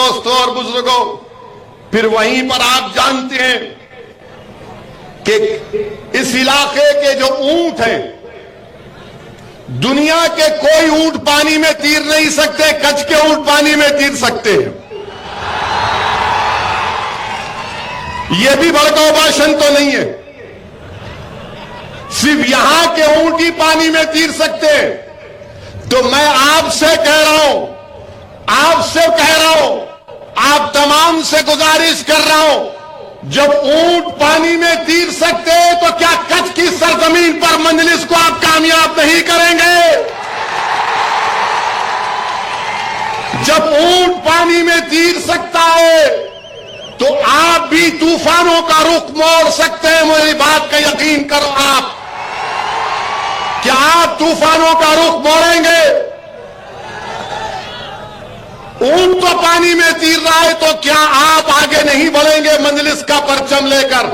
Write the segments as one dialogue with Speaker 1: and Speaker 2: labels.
Speaker 1: दोस्तों और बुजुर्गों, फिर वहीं पर आप जानते हैं कि इस इलाके के जो ऊंट हैं, दुनिया के कोई ऊंट पानी में तीर नहीं सकते, कच्छ के ऊंट पानी में तीर सकते हैं। यह भी भड़काऊ भाषण तो नहीं है, सिर्फ यहां के ऊंट ही पानी में तीर सकते हैं। तो मैं आपसे कह रहा हूं, आप तमाम से गुजारिश कर रहा हूं, जब ऊंट पानी में तीर सकते हैं तो क्या कच्छ की सरजमीन पर मंजलिस को आप कामयाब नहीं करेंगे? जब ऊंट पानी में तीर सकता है तो आप भी तूफानों का रुख मोड़ सकते हैं। मेरी बात का यकीन करो आप, क्या आप तूफानों का रुख मोड़ेंगे? ऊंट तो पानी में तीर रहा है, तो क्या आप आगे नहीं बढ़ेंगे मजलिस का परचम लेकर?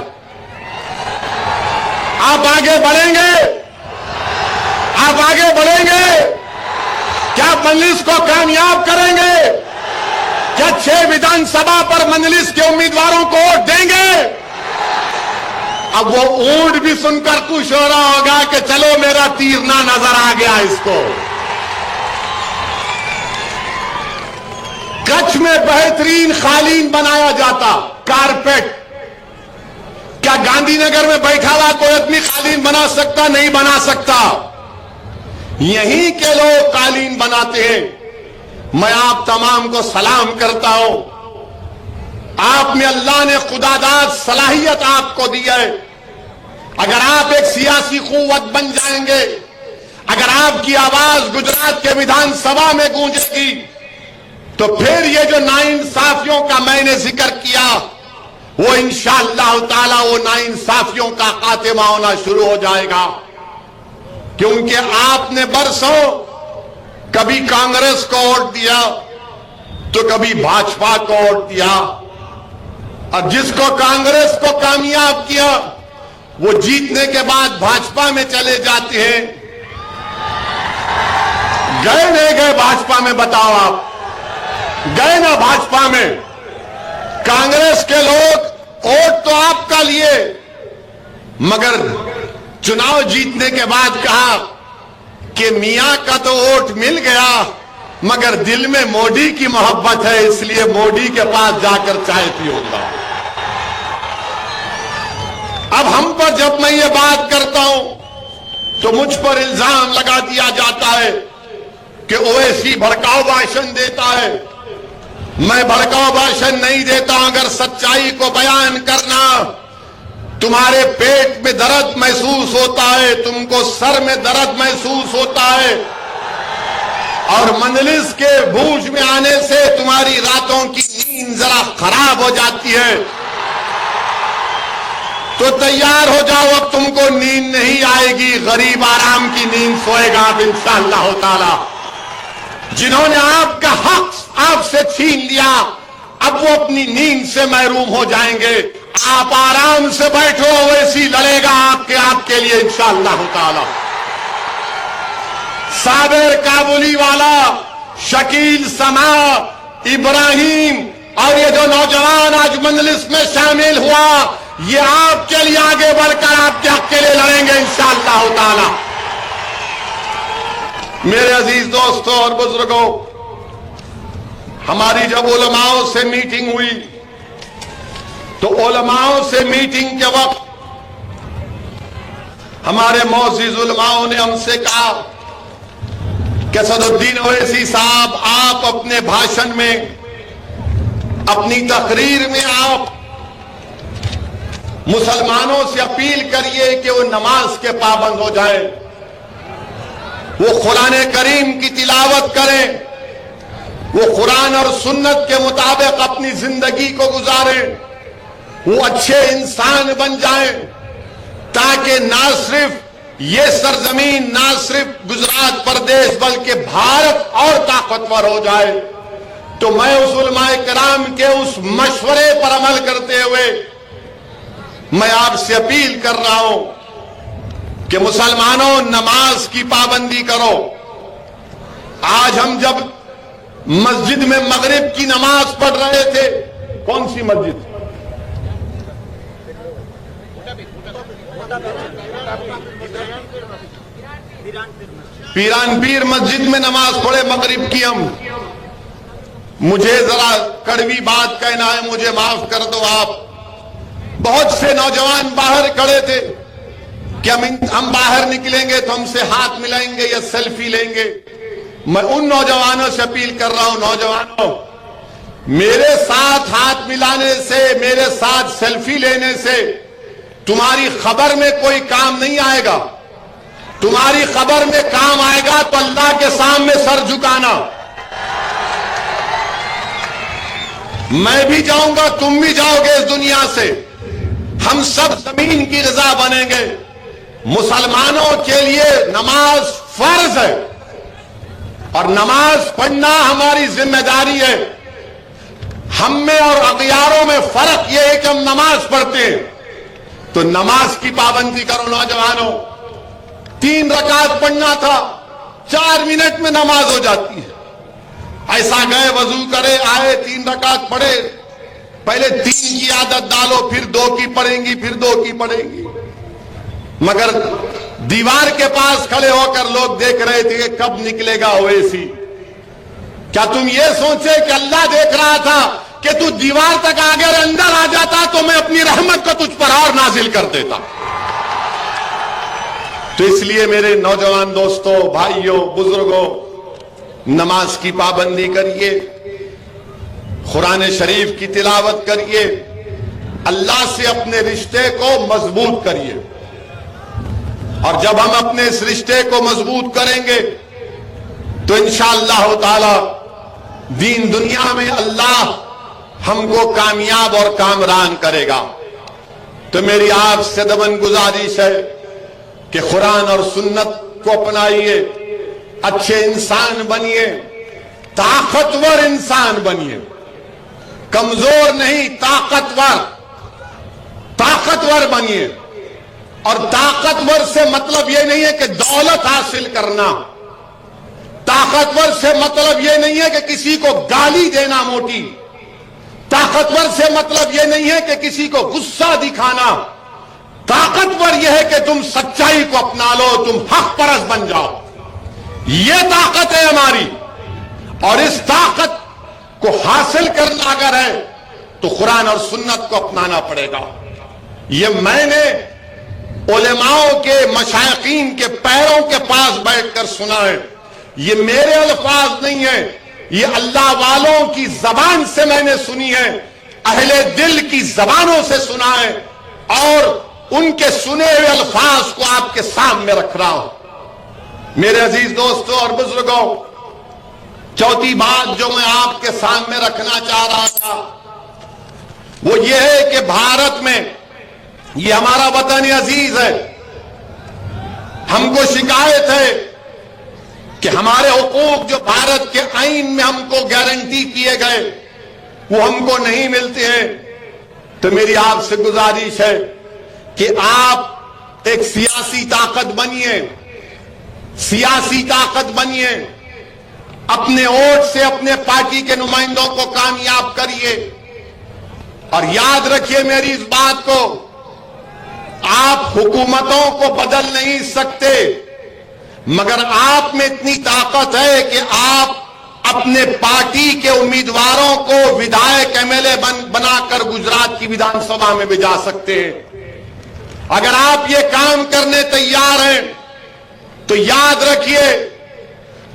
Speaker 1: आप आगे बढ़ेंगे? आप आगे बढ़ेंगे? क्या मजलिस को कामयाब करेंगे? क्या 6 विधानसभा पर मजलिस के उम्मीदवारों को वोट देंगे? अब वो ऊंट भी सुनकर खुश हो रहा होगा कि चलो मेरा तीर ना नजर आ गया इसको। कच्छ में बेहतरीन कालीन बनाया जाता, कारपेट। क्या गांधीनगर में बैठा हुआ कोई आदमी कालीन बना सकता? नहीं बना सकता। यहीं के लोग कालीन बनाते हैं। मैं आप तमाम को सलाम करता हूं, आप में अल्लाह ने खुदादाद सलाहियत आपको दी है। अगर आप एक सियासी कुव्वत बन जाएंगे, अगर आपकी आवाज गुजरात के विधानसभा में गूंजेगी, तो फिर ये जो नाइंसाफियों का मैंने जिक्र किया, वो इंशाअल्लाह ताला वो नाइंसाफियों का खात्मा होना शुरू हो जाएगा। क्योंकि आपने बरसों कभी कांग्रेस को वोट दिया तो कभी भाजपा को वोट दिया, और जिसको कांग्रेस को कामयाब किया वो जीतने के बाद भाजपा में चले जाते हैं। गए नहीं गए भाजपा में? बताओ आप गए ना भाजपा में? कांग्रेस के लोग वोट तो आपका लिए, मगर चुनाव जीतने के बाद कहा कि मियां का तो वोट मिल गया, मगर दिल में मोदी की मोहब्बत है, इसलिए मोदी के पास जाकर चाय पीऊंगा। अब हम पर जब मैं ये बात करता हूं तो मुझ पर इल्जाम लगा दिया जाता है कि ओवैसी भड़काऊ भाषण देता है। मैं भड़काऊ भाषण नहीं देता। अगर सच्चाई को बयान करना, तुम्हारे पेट में दर्द महसूस होता है, तुमको सर में दर्द महसूस होता है, और मंजलिस के बूझ में आने से तुम्हारी रातों की नींद जरा खराब हो जाती है, तो तैयार हो जाओ, अब तुमको नींद नहीं आएगी, गरीब आराम की नींद सोएगा आप इंशाअल्लाह ताला। जिन्होंने आपका हक आपसे छीन लिया, अब वो अपनी नींद से महरूम हो जाएंगे। आप आराम से बैठो, वैसी लड़ेगा आपके लिए इंशाअल्लाह ताला। साबिर काबुली वाला, शकील समा, इब्राहिम और ये जो नौजवान आज मजलिस में शामिल हुआ, ये आपके लिए आगे बढ़कर आपके हक के लिए लड़ेंगे इंशाअल्लाह ताला। मेरे अजीज दोस्तों और बुजुर्गों, हमारी जब उलमाओं से मीटिंग हुई तो उलमाओं से मीटिंग के वक्त हमारे मोअज़्ज़िज़ उलमाओं ने हमसे कहा कि असदुद्दीन ओवैसी साहब, आप अपने भाषण में, अपनी तकरीर में आप मुसलमानों से अपील करिए कि वो नमाज के पाबंद हो जाए, वो कुरान करीम की तिलावत करें, वो कुरान और सुन्नत के मुताबिक अपनी जिंदगी को गुजारें, वो अच्छे इंसान बन जाएं, ताकि ना सिर्फ ये सरजमीन, ना सिर्फ गुजरात प्रदेश बल्कि भारत और ताकतवर हो जाए। तो मैं उस उलमाए किराम के उस मशवरे पर अमल करते हुए मैं आपसे अपील कर रहा हूं कि मुसलमानों, नमाज की पाबंदी करो। आज हम जब मस्जिद में मगरिब की नमाज पढ़ रहे थे। कौन सी मस्जिद? पीरानपीर मस्जिद में नमाज पढ़े मगरिब की हम। मुझे जरा कड़वी बात कहना है, मुझे माफ कर दो आप। बहुत से नौजवान बाहर खड़े थे कि हम बाहर निकलेंगे तो हमसे हाथ मिलाएंगे या सेल्फी लेंगे। मैं उन नौजवानों से अपील कर रहा हूं, नौजवानों, मेरे साथ हाथ मिलाने से, मेरे साथ सेल्फी लेने से तुम्हारी खबर में कोई काम नहीं आएगा। तुम्हारी खबर में काम आएगा तो अल्लाह के सामने सर झुकाना। मैं भी जाऊंगा, तुम भी जाओगे इस दुनिया से, हम सब जमीन की रजा बनेंगे। मुसलमानों के लिए नमाज फर्ज है और नमाज पढ़ना हमारी जिम्मेदारी है। हम में और अगयारों में फर्क यह है कि हम नमाज पढ़ते हैं, तो नमाज की पाबंदी करो नौजवानों। 3 रकात पढ़ना था, 4 मिनट में नमाज हो जाती है। ऐसा गए, वजू करे, आए, 3 रकात पढ़े। पहले 3 की आदत डालो, फिर 2 की पढ़ेंगी, फिर 2 की पढ़ेंगी। मगर दीवार के पास खड़े होकर लोग देख रहे थे कि कब निकलेगा ओवैसी। क्या तुम ये सोचे कि अल्लाह देख रहा था कि तू दीवार तक अगर अंदर आ जाता तो मैं अपनी रहमत को तुझ पर और नाजिल कर देता? तो इसलिए मेरे नौजवान दोस्तों, भाइयों, बुजुर्गों, नमाज की पाबंदी करिए, कुरान शरीफ की तिलावत करिए, अल्लाह से अपने रिश्ते को मजबूत करिए। और जब हम अपने इस रिश्ते को मजबूत करेंगे तो इंशाअल्लाह ताला दीन दुनिया में अल्लाह हमको कामयाब और कामरान करेगा। तो मेरी आपसे दमन गुजारिश है कि कुरान और सुन्नत को अपनाइए, अच्छे इंसान बनिए, ताकतवर इंसान बनिए। कमजोर नहीं, ताकतवर बनिए। और ताकतवर से मतलब यह नहीं है कि दौलत हासिल करना। ताकतवर से मतलब यह नहीं है कि किसी को गाली देना मोटी। ताकतवर से मतलब यह नहीं है कि किसी को गुस्सा दिखाना। ताकतवर यह है कि तुम सच्चाई को अपना लो, तुम हक परस्त बन जाओ। यह ताकत है हमारी। और इस ताकत को हासिल करना अगर है तो कुरान और सुन्नत को अपनाना पड़ेगा। यह मैंने उलेमाओं के, मशाइखीन के पैरों के पास बैठकर सुना है। ये मेरे अल्फाज नहीं है, ये अल्लाह वालों की जबान से मैंने सुनी है, अहले दिल की जबानों से सुना है और उनके सुने हुए अल्फाज को आपके सामने रख रहा हूं। मेरे अजीज दोस्तों और बुजुर्गों, चौथी बात जो मैं आपके सामने रखना चाह रहा था वो ये है कि भारत में, ये हमारा वतन अजीज है, हमको शिकायत है कि हमारे हुकूक जो भारत के आईन में हमको गारंटी किए गए वो हमको नहीं मिलते हैं। तो मेरी आपसे गुजारिश है कि आप एक सियासी ताकत बनिए, सियासी ताकत बनिए, अपने वोट से अपने पार्टी के नुमाइंदों को कामयाब करिए। और याद रखिए मेरी इस बात को, आप हुकूमतों को बदल नहीं सकते, मगर आप में इतनी ताकत है कि आप अपने पार्टी के उम्मीदवारों को विधायक एमएलए बनाकर गुजरात की विधानसभा में भेजा सकते हैं। अगर आप ये काम करने तैयार हैं तो याद रखिए,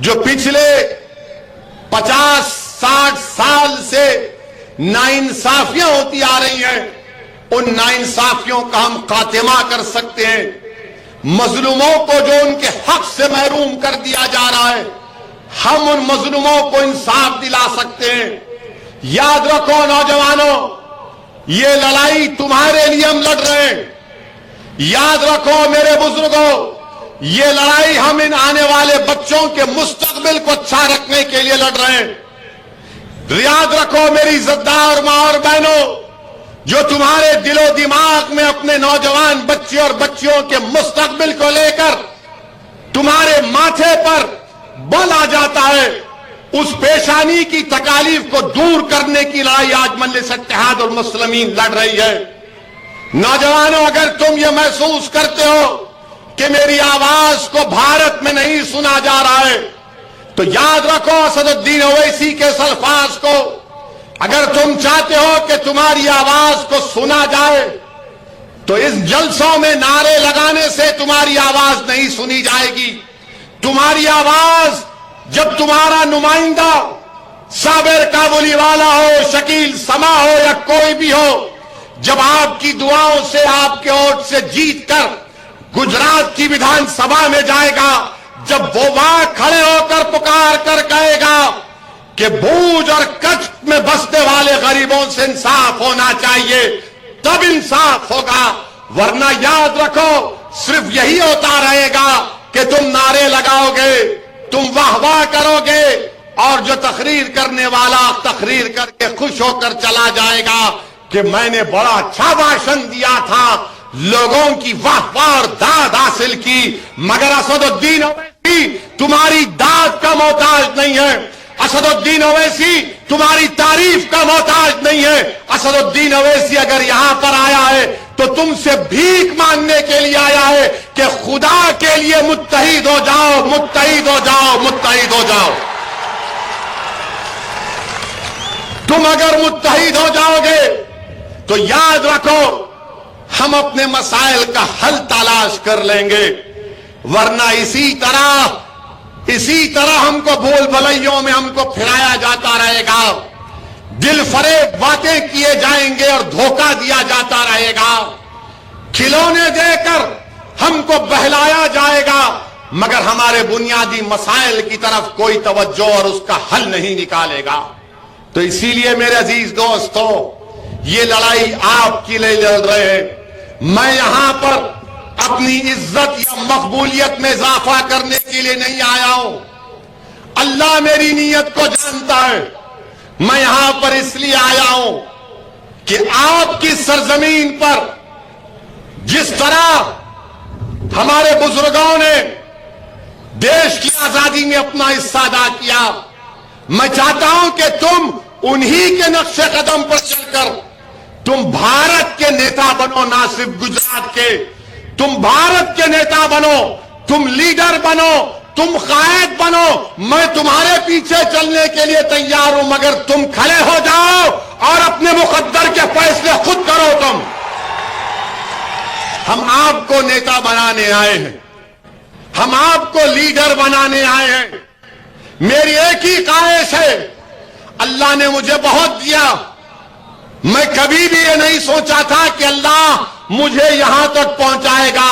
Speaker 1: जो पिछले 50-60 साल से नाइंसाफियां होती आ रही हैं, उन नाइंसाफियों का हम खात्मा कर सकते हैं। मजलूमों को जो उनके हक से महरूम कर दिया जा रहा है, हम उन मजलूमों को इंसाफ दिला सकते हैं। याद रखो नौजवानों, ये लड़ाई तुम्हारे लिए हम लड़ रहे हैं। याद रखो मेरे बुजुर्गों, ये लड़ाई हम इन आने वाले बच्चों के मुस्तकबिल को अच्छा रखने के लिए लड़ रहे हैं। याद रखो मेरी इज्जतदार मां और बहनों, जो तुम्हारे दिलो दिमाग में अपने नौजवान बच्चे और बच्चियों के मुस्तकबिल को लेकर तुम्हारे माथे पर बल आ जाता है, उस पेशानी की तकालीफ को दूर करने की लड़ाई आज मजलिस इत्तेहाद और मुस्लिमीन लड़ रही है। नौजवानों, अगर तुम ये महसूस करते हो कि मेरी आवाज को भारत में नहीं सुना जा रहा है, तो याद रखो असदुद्दीन ओवैसी के इस अल्फाज को। अगर तुम चाहते हो कि तुम्हारी आवाज को सुना जाए, तो इस जलसों में नारे लगाने से तुम्हारी आवाज नहीं सुनी जाएगी। तुम्हारी आवाज जब तुम्हारा नुमाइंदा साबिर काबुली वाला हो, शकील समा हो या कोई भी हो, जब आपकी दुआओं से, आपके वोट से जीत कर गुजरात की विधानसभा में जाएगा, जब वो वहां खड़े होकर पुकार कर कहेगा कि भूज और कच्छ में बसने वाले गरीबों से इंसाफ होना चाहिए, तब इंसाफ होगा। वरना याद रखो, सिर्फ यही होता रहेगा कि तुम नारे लगाओगे, तुम वाह वाह करोगे, और जो तकरीर करने वाला तकरीर करके खुश होकर चला जाएगा कि मैंने बड़ा अच्छा भाषण दिया था, लोगों की वाह वाह और दाद हासिल की। मगर असदुद्दीन ओवैसी तुम्हारी दाद का मोहताज नहीं है। असदुद्दीन ओवैसी तुम्हारी तारीफ का मोहताज नहीं है। असदुद्दीन ओवैसी अगर यहां पर आया है तो तुमसे भीख मांगने के लिए आया है कि खुदा के लिए मुत्तहिद हो जाओ, मुत्तहिद हो जाओ, मुत्तहिद हो जाओ। तुम अगर मुत्तहिद हो जाओगे तो याद रखो, हम अपने मसाइल का हल तलाश कर लेंगे। वरना इसी तरह हमको भूल भलैयों में हमको फिराया जाता रहेगा, दिल फरेब बातें किए जाएंगे और धोखा दिया जाता रहेगा, खिलौने देकर हमको बहलाया जाएगा, मगर हमारे बुनियादी मसाइल की तरफ कोई तवज्जो और उसका हल नहीं निकालेगा। तो इसीलिए मेरे अजीज दोस्तों, ये लड़ाई आपके लिए लड़ रहे हैं। मैं यहां पर अपनी इज्जत या मकबूलियत में इजाफा करने के लिए नहीं आया हूं। अल्लाह मेरी नीयत को जानता है। मैं यहां पर इसलिए आया हूं कि आपकी सरजमीन पर जिस तरह हमारे बुजुर्गों ने देश की आजादी में अपना हिस्सा अदा किया, मैं चाहता हूं कि तुम उन्हीं के नक्शे कदम पर चलकर तुम भारत के नेता बनो, ना सिर्फ गुजरात के। तुम भारत के नेता बनो, तुम लीडर बनो, तुम कायद बनो। मैं तुम्हारे पीछे चलने के लिए तैयार हूं, मगर तुम खड़े हो जाओ और अपने मुकद्दर के फैसले खुद करो। तुम, हम आपको नेता बनाने आए हैं, हम आपको लीडर बनाने आए हैं। मेरी एक ही ख्वाहिश है, अल्लाह ने मुझे बहुत दिया। मैं कभी भी ये नहीं सोचा था कि अल्लाह मुझे यहां तक पहुंचाएगा,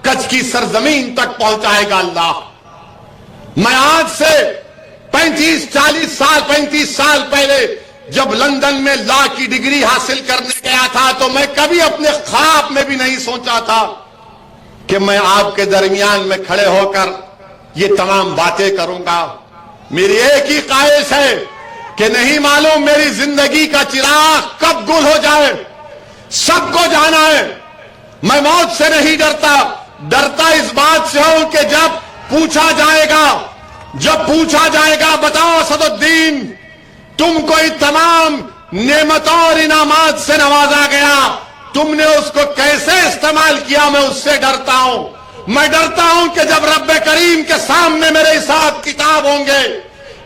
Speaker 1: कच्छ की सरजमीन तक पहुंचाएगा अल्लाह। मैं आज से 35 साल पहले जब लंदन में लॉ की डिग्री हासिल करने गया था, तो मैं कभी अपने ख्वाब में भी नहीं सोचा था कि मैं आपके दरमियान में खड़े होकर ये तमाम बातें करूंगा। मेरी एक ही ख्वाहिश है कि नहीं मालूम मेरी जिंदगी का चिराग कब गुल हो जाए, सबको जाना है। मैं मौत से नहीं डरता, डरता इस बात से हूं कि जब पूछा जाएगा बताओ असदुद्दीन, तुमको इन तमाम नेमतों और इनामात से नवाजा गया, तुमने उसको कैसे इस्तेमाल किया, मैं उससे डरता हूं। मैं डरता हूं कि जब रब्बे करीम के सामने मेरे हिसाब किताब होंगे,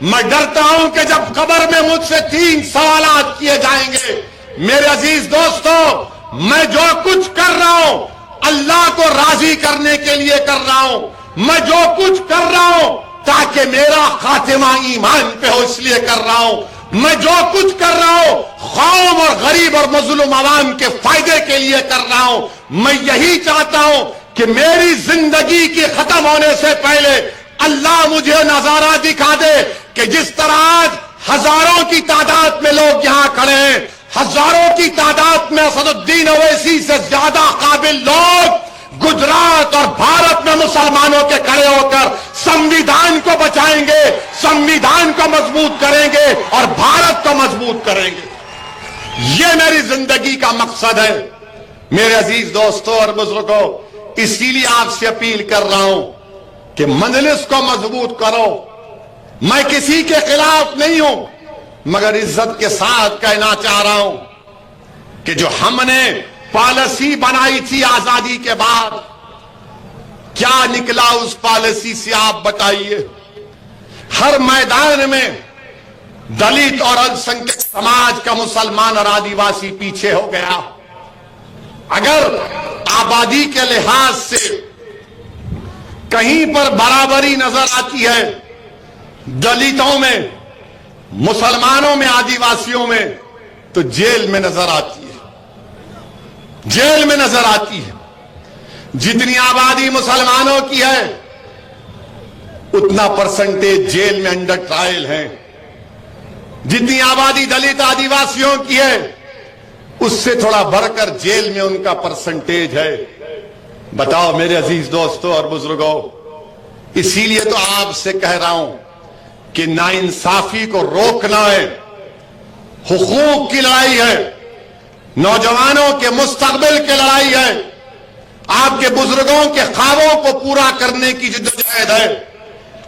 Speaker 1: मैं डरता हूं कि जब कब्र में मुझसे 3 सवालात किए जाएंगे। मेरे अजीज दोस्तों, मैं जो कुछ कर रहा हूं अल्लाह को राजी करने के लिए कर रहा हूं। मैं जो कुछ कर रहा हूं ताकि मेरा खातिमा ईमान पे हो, इसलिए कर रहा हूं। मैं जो कुछ कर रहा हूं कौम और गरीब और मजलूम आवाम के फायदे के लिए कर रहा हूं। मैं यही चाहता हूं कि मेरी जिंदगी के खत्म होने से पहले अल्लाह मुझे नजारा दिखा दे कि जिस तरह आज हजारों की तादाद में लोग यहां खड़े हैं, हजारों की तादाद में असदुद्दीन ओवैसी से ज्यादा काबिल लोग गुजरात और भारत में मुसलमानों के खड़े होकर संविधान को बचाएंगे, संविधान को मजबूत करेंगे और भारत को मजबूत करेंगे। ये मेरी जिंदगी का मकसद है। मेरे अजीज दोस्तों और बुजुर्गों, इसीलिए आपसे अपील कर रहा हूं कि मजलिस को मजबूत करो, मैं किसी के खिलाफ नहीं हूं, मगर इज्जत के साथ कहना चाह रहा हूं कि जो हमने पॉलिसी बनाई थी आजादी के बाद, क्या निकला उस पॉलिसी से आप बताइए। हर मैदान में दलित और अल्पसंख्यक समाज का मुसलमान और आदिवासी पीछे हो गया। अगर आबादी के लिहाज से कहीं पर बराबरी नजर आती है, दलितों में, मुसलमानों में, आदिवासियों में, तो जेल में नजर आती है, जेल में नजर आती है। जितनी आबादी मुसलमानों की है उतना परसेंटेज जेल में अंडर ट्रायल है। जितनी आबादी दलित आदिवासियों की है उससे थोड़ा बढ़कर जेल में उनका परसेंटेज है। बताओ मेरे अजीज दोस्तों और बुजुर्गों, इसीलिए तो आपसे कह रहा हूं कि नाइंसाफी को रोकना है, हुकूक की लड़ाई है, नौजवानों के मुस्तकबिल की लड़ाई है, आपके बुजुर्गों के ख्वाबों को पूरा करने की जिद्दोजहद है,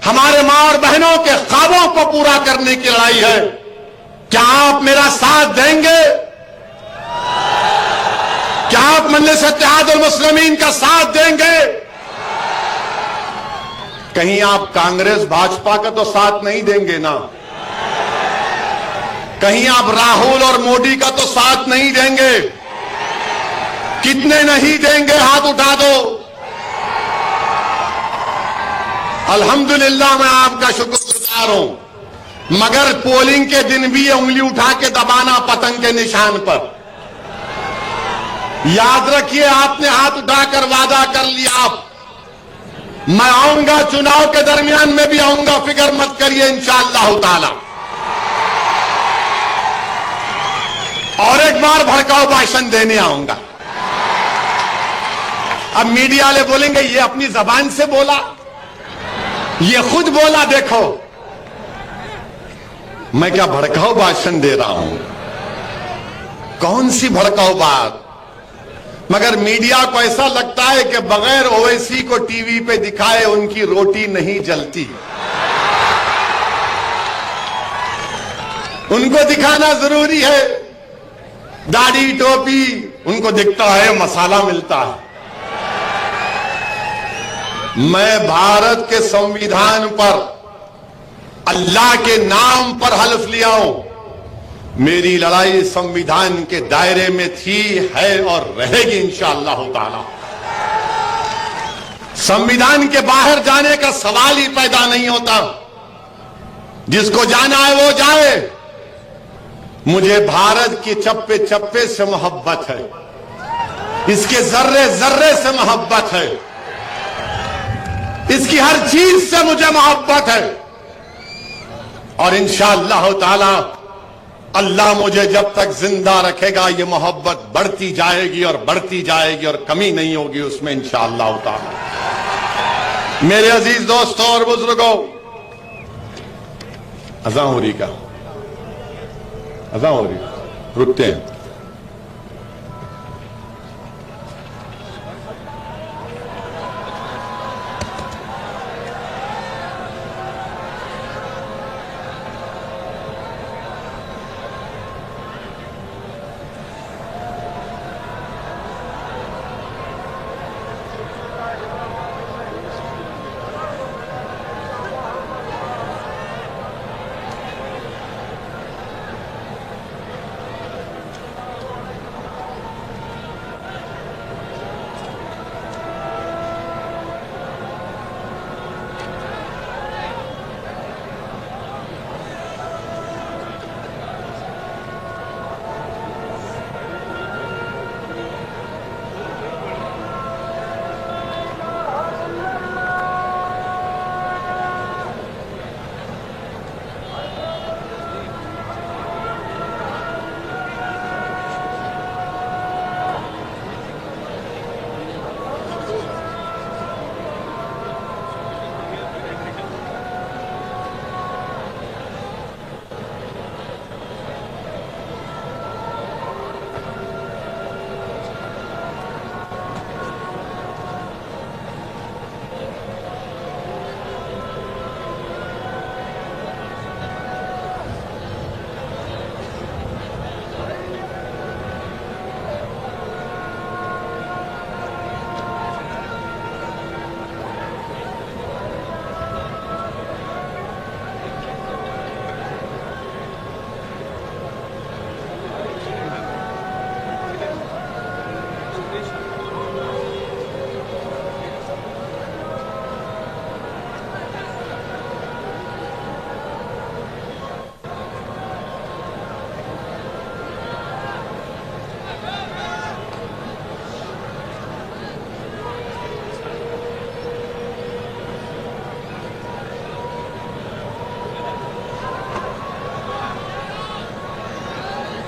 Speaker 1: हमारे मां और बहनों के ख्वाबों को पूरा करने की लड़ाई है। क्या आप मेरा साथ देंगे? क्या आप मजलिस इत्तेहादुल मुस्लिमीन का साथ देंगे? कहीं आप कांग्रेस भाजपा का तो साथ नहीं देंगे ना? कहीं आप राहुल और मोदी का तो साथ नहीं देंगे? कितने नहीं देंगे? हाथ उठा दो। अल्हम्दुलिल्लाह मैं आपका शुक्रगुजार हूं, मगर पोलिंग के दिन भी ये उंगली उठा के दबाना पतंग के निशान पर। याद रखिए, आपने हाथ उठाकर वादा कर लिया मैं आऊंगा, चुनाव के दरमियान में भी आऊंगा, फिक्र मत करिए इंशाअल्लाह ताला। और एक बार भड़काऊ भाषण देने आऊंगा। अब मीडिया वाले बोलेंगे ये अपनी जबान से बोला, ये खुद बोला। देखो मैं क्या भड़काऊ भाषण दे रहा हूं? कौन सी भड़काऊ बात? मगर मीडिया को ऐसा लगता है कि बगैर ओवैसी को टीवी पे दिखाए उनकी रोटी नहीं जलती। उनको दिखाना जरूरी है, दाढ़ी टोपी, उनको दिखता है मसाला मिलता है। मैं भारत के संविधान पर, अल्लाह के नाम पर हल्फ लिया हूं। मेरी लड़ाई संविधान के दायरे में थी, है और रहेगी इंशाअल्लाह ताला। संविधान के बाहर जाने का सवाल ही पैदा नहीं होता। जिसको जाना है वो जाए। मुझे भारत के चप्पे चप्पे से मोहब्बत है, इसके जर्रे जर्रे से मोहब्बत है, इसकी हर चीज से मुझे मोहब्बत है। और इंशाअल्लाह ताला अल्लाह मुझे जब तक जिंदा रखेगा ये मोहब्बत बढ़ती जाएगी और बढ़ती जाएगी और कमी नहीं होगी उसमें इंशाअल्लाह ताला। मेरे अजीज दोस्तों और बुजुर्गों, अज़ान हो रही का, अज़ान हो रही, रुकते हैं।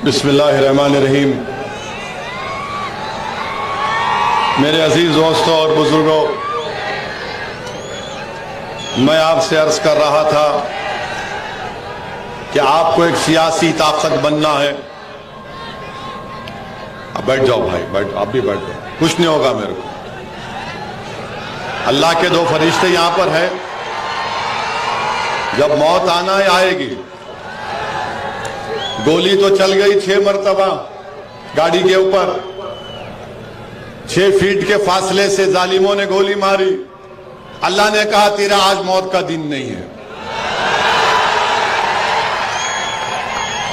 Speaker 2: बिस्मिल्लाहिर्रहमानिर्रहीम। मेरे अजीज दोस्तों और बुजुर्गों, मैं आपसे अर्ज कर रहा था कि आपको एक सियासी ताकत बनना है। अब बैठ जाओ भाई, बैठ, आप भी बैठ जाओ, कुछ नहीं होगा मेरे को। अल्लाह के दो फरिश्ते यहां पर है, जब मौत आना है आएगी। गोली तो चल गई 6 मरतबा गाड़ी के ऊपर, 6 फीट के फासले से जालिमों ने गोली मारी। अल्लाह ने कहा तेरा आज मौत का दिन नहीं है।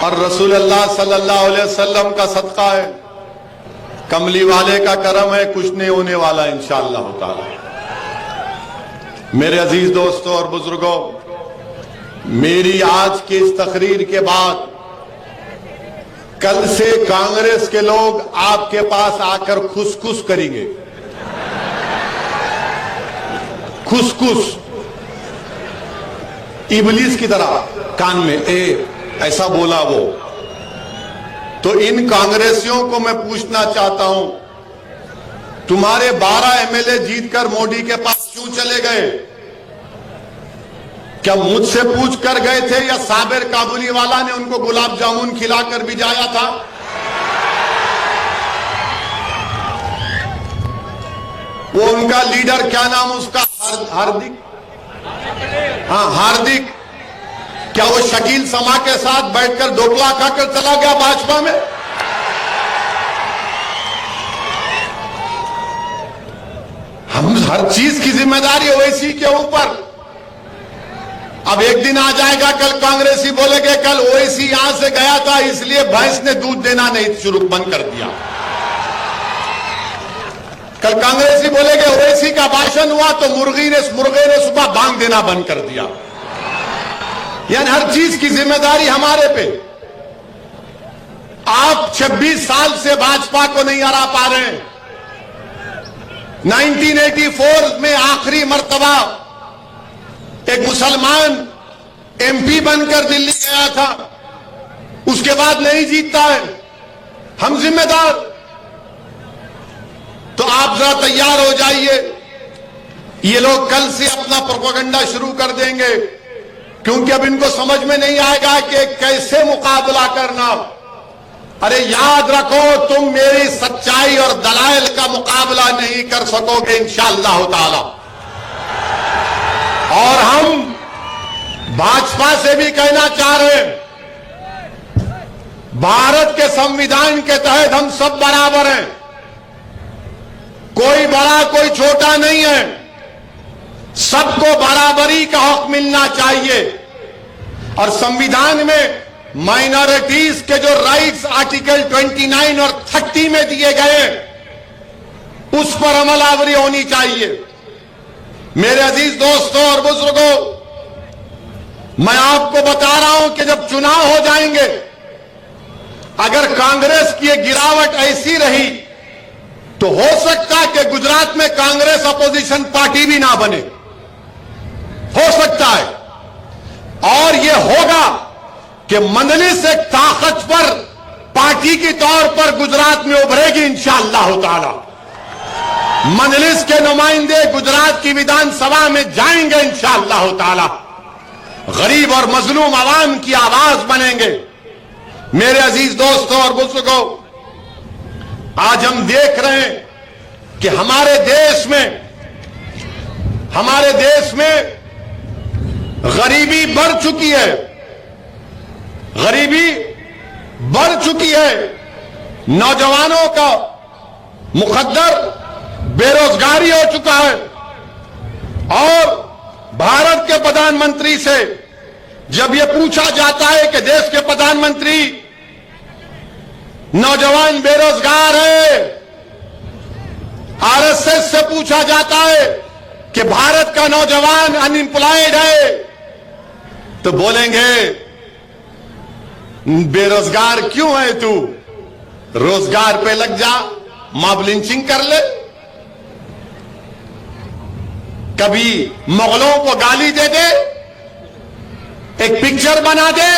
Speaker 2: और रसूल अल्लाह सल्लल्लाहु अलैहि वसल्लम का सदका है, कमली वाले का करम है, कुछ नहीं होने वाला इंशाअल्लाह ताला। मेरे अजीज दोस्तों और बुजुर्गों, मेरी आज की इस तकरीर के बाद कल से कांग्रेस के लोग आपके पास आकर खुसखुस करेंगे। खुसखुस इबलीस की तरह कान में, ऐसा बोला वो। तो इन कांग्रेसियों को मैं पूछना चाहता हूं, तुम्हारे 12 एमएलए जीतकर मोदी के पास क्यों चले गए? क्या मुझसे पूछ कर गए थे या साबिर काबुली वाला ने उनको गुलाब जामुन खिलाकर भिजाया था? वो उनका लीडर, क्या नाम उसका, हार्दिक, हाँ हार्दिक, क्या वो शकील समा के साथ बैठकर ढोकला खाकर चला गया भाजपा में? हम हर चीज की जिम्मेदारी ओवैसी के ऊपर। अब एक दिन आ जाएगा, कल कांग्रेसी बोलेंगे कल ओवैसी यहां से गया था इसलिए भैंस ने दूध देना नहीं शुरू बंद कर दिया। कल कांग्रेसी बोलेंगे ओवैसी का भाषण हुआ तो मुर्गे ने सुबह बांग देना बंद कर दिया। यानी हर चीज की जिम्मेदारी हमारे पे। आप 26 साल से भाजपा को नहीं हरा पा रहे हैं। 1984 में आखिरी मर्तबा एक मुसलमान एमपी बनकर दिल्ली गया था, उसके बाद नहीं जीतता है। हम जिम्मेदार। तो आप जरा तैयार हो जाइए, ये लोग कल से अपना प्रोपेगेंडा शुरू कर देंगे, क्योंकि अब इनको समझ में नहीं आएगा कि कैसे मुकाबला करना। अरे याद रखो, तुम मेरी सच्चाई और दलाइल का मुकाबला नहीं कर सकोगे इंशाअल्लाह ताला। और हम भाजपा से भी कहना चाह रहे हैं, भारत के संविधान के तहत हम सब बराबर हैं। कोई बड़ा कोई छोटा नहीं है, सबको बराबरी का हक मिलना चाहिए। और संविधान में माइनॉरिटीज के जो राइट्स आर्टिकल 29 और 30 में दिए गए, उस पर अमलावरी होनी चाहिए। मेरे अजीज दोस्तों और बुजुर्गों, मैं आपको बता रहा हूं कि जब चुनाव हो जाएंगे, अगर कांग्रेस की एक गिरावट ऐसी रही तो हो सकता है कि गुजरात में कांग्रेस अपोजिशन पार्टी भी ना बने, हो सकता है। और यह होगा कि मजलिस एक ताकतवर पार्टी के तौर पर गुजरात में उभरेगी इंशाअल्लाह ताला। मजलिस के नुमाइंदे गुजरात की विधानसभा में जाएंगे इंशाअल्लाह ताला, गरीब और मजलूम आवाम की आवाज बनेंगे। मेरे अजीज दोस्तों और बुजुर्गों, आज हम देख रहे हैं कि हमारे देश में गरीबी बढ़ चुकी है, गरीबी बढ़ चुकी है। नौजवानों का मुकद्दर बेरोजगारी हो चुका है। और भारत के प्रधानमंत्री से जब यह पूछा जाता है कि देश के प्रधानमंत्री, नौजवान बेरोजगार है, आरएसएस से पूछा जाता है कि भारत का नौजवान अनएम्प्लॉयड है, तो बोलेंगे बेरोजगार क्यों है तू, रोजगार पे लग जा, मॉब लिंचिंग कर ले। कभी मुगलों को गाली दे दे, एक पिक्चर बना दे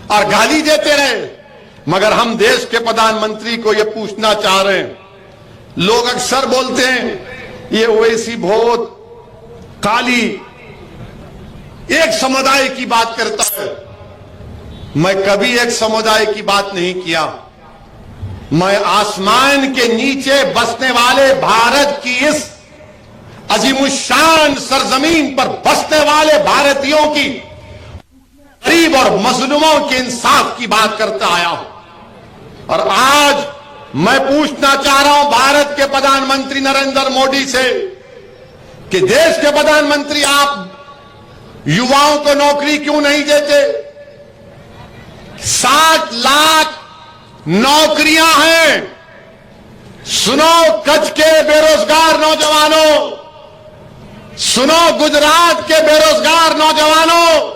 Speaker 2: और गाली देते रहे। मगर हम देश के प्रधानमंत्री को यह पूछना चाह रहे हैं। लोग अक्सर बोलते हैं ये ओवैसी बहुत खाली एक समुदाय की बात करता है। मैं कभी एक समुदाय की बात नहीं किया। मैं आसमान के नीचे बसने वाले भारत की इस अजीमुशान सरजमीन पर बसने वाले भारतीयों की गरीब और मजलूमों के इंसाफ की बात करता आया हूं। और आज मैं पूछना चाह रहा हूं भारत के प्रधानमंत्री नरेंद्र मोदी से कि देश के प्रधानमंत्री आप युवाओं को नौकरी क्यों नहीं देते? 60 लाख नौकरियां हैं। सुनो कच्छ के बेरोजगार नौजवानों, सुनो गुजरात के बेरोजगार नौजवानों,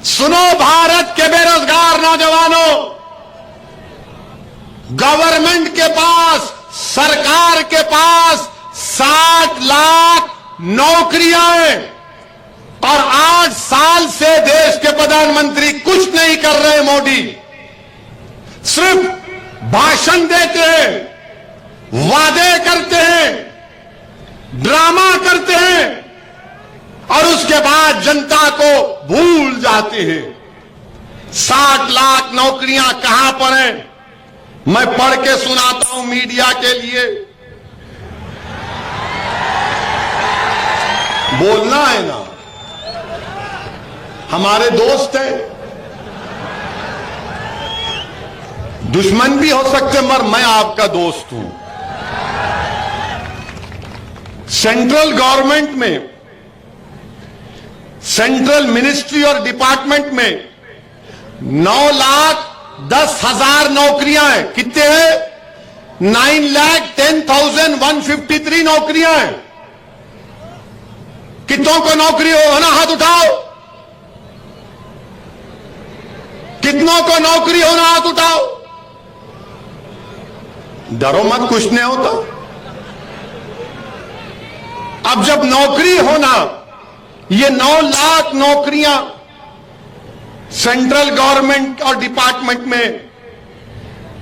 Speaker 2: सुनो भारत के बेरोजगार नौजवानों, गवर्नमेंट के पास, सरकार के पास 60 लाख नौकरियां हैं और 8 साल से देश के प्रधानमंत्री कुछ नहीं कर रहे। मोदी सिर्फ भाषण देते हैं, वादे करते हैं, ड्रामा करते हैं और उसके बाद जनता को भूल जाते हैं। 60 लाख नौकरियां कहां पर हैं? मैं पढ़ के सुनाता हूं मीडिया के लिए। बोलना है ना, हमारे दोस्त हैं, दुश्मन भी हो सकते मगर मैं आपका दोस्त हूं। सेंट्रल गवर्नमेंट में, सेंट्रल मिनिस्ट्री और डिपार्टमेंट में 9,10,000 नौकरियां हैं। कितने हैं? 9,10,153 नौकरियां हैं। कितनों को नौकरी होना? हाथ उठाओ। कितनों को नौकरी होना? हाथ उठाओ। डरो मत, कुछ नहीं होता। अब जब नौकरी होना, ये 9 लाख नौकरियां सेंट्रल गवर्नमेंट और डिपार्टमेंट में,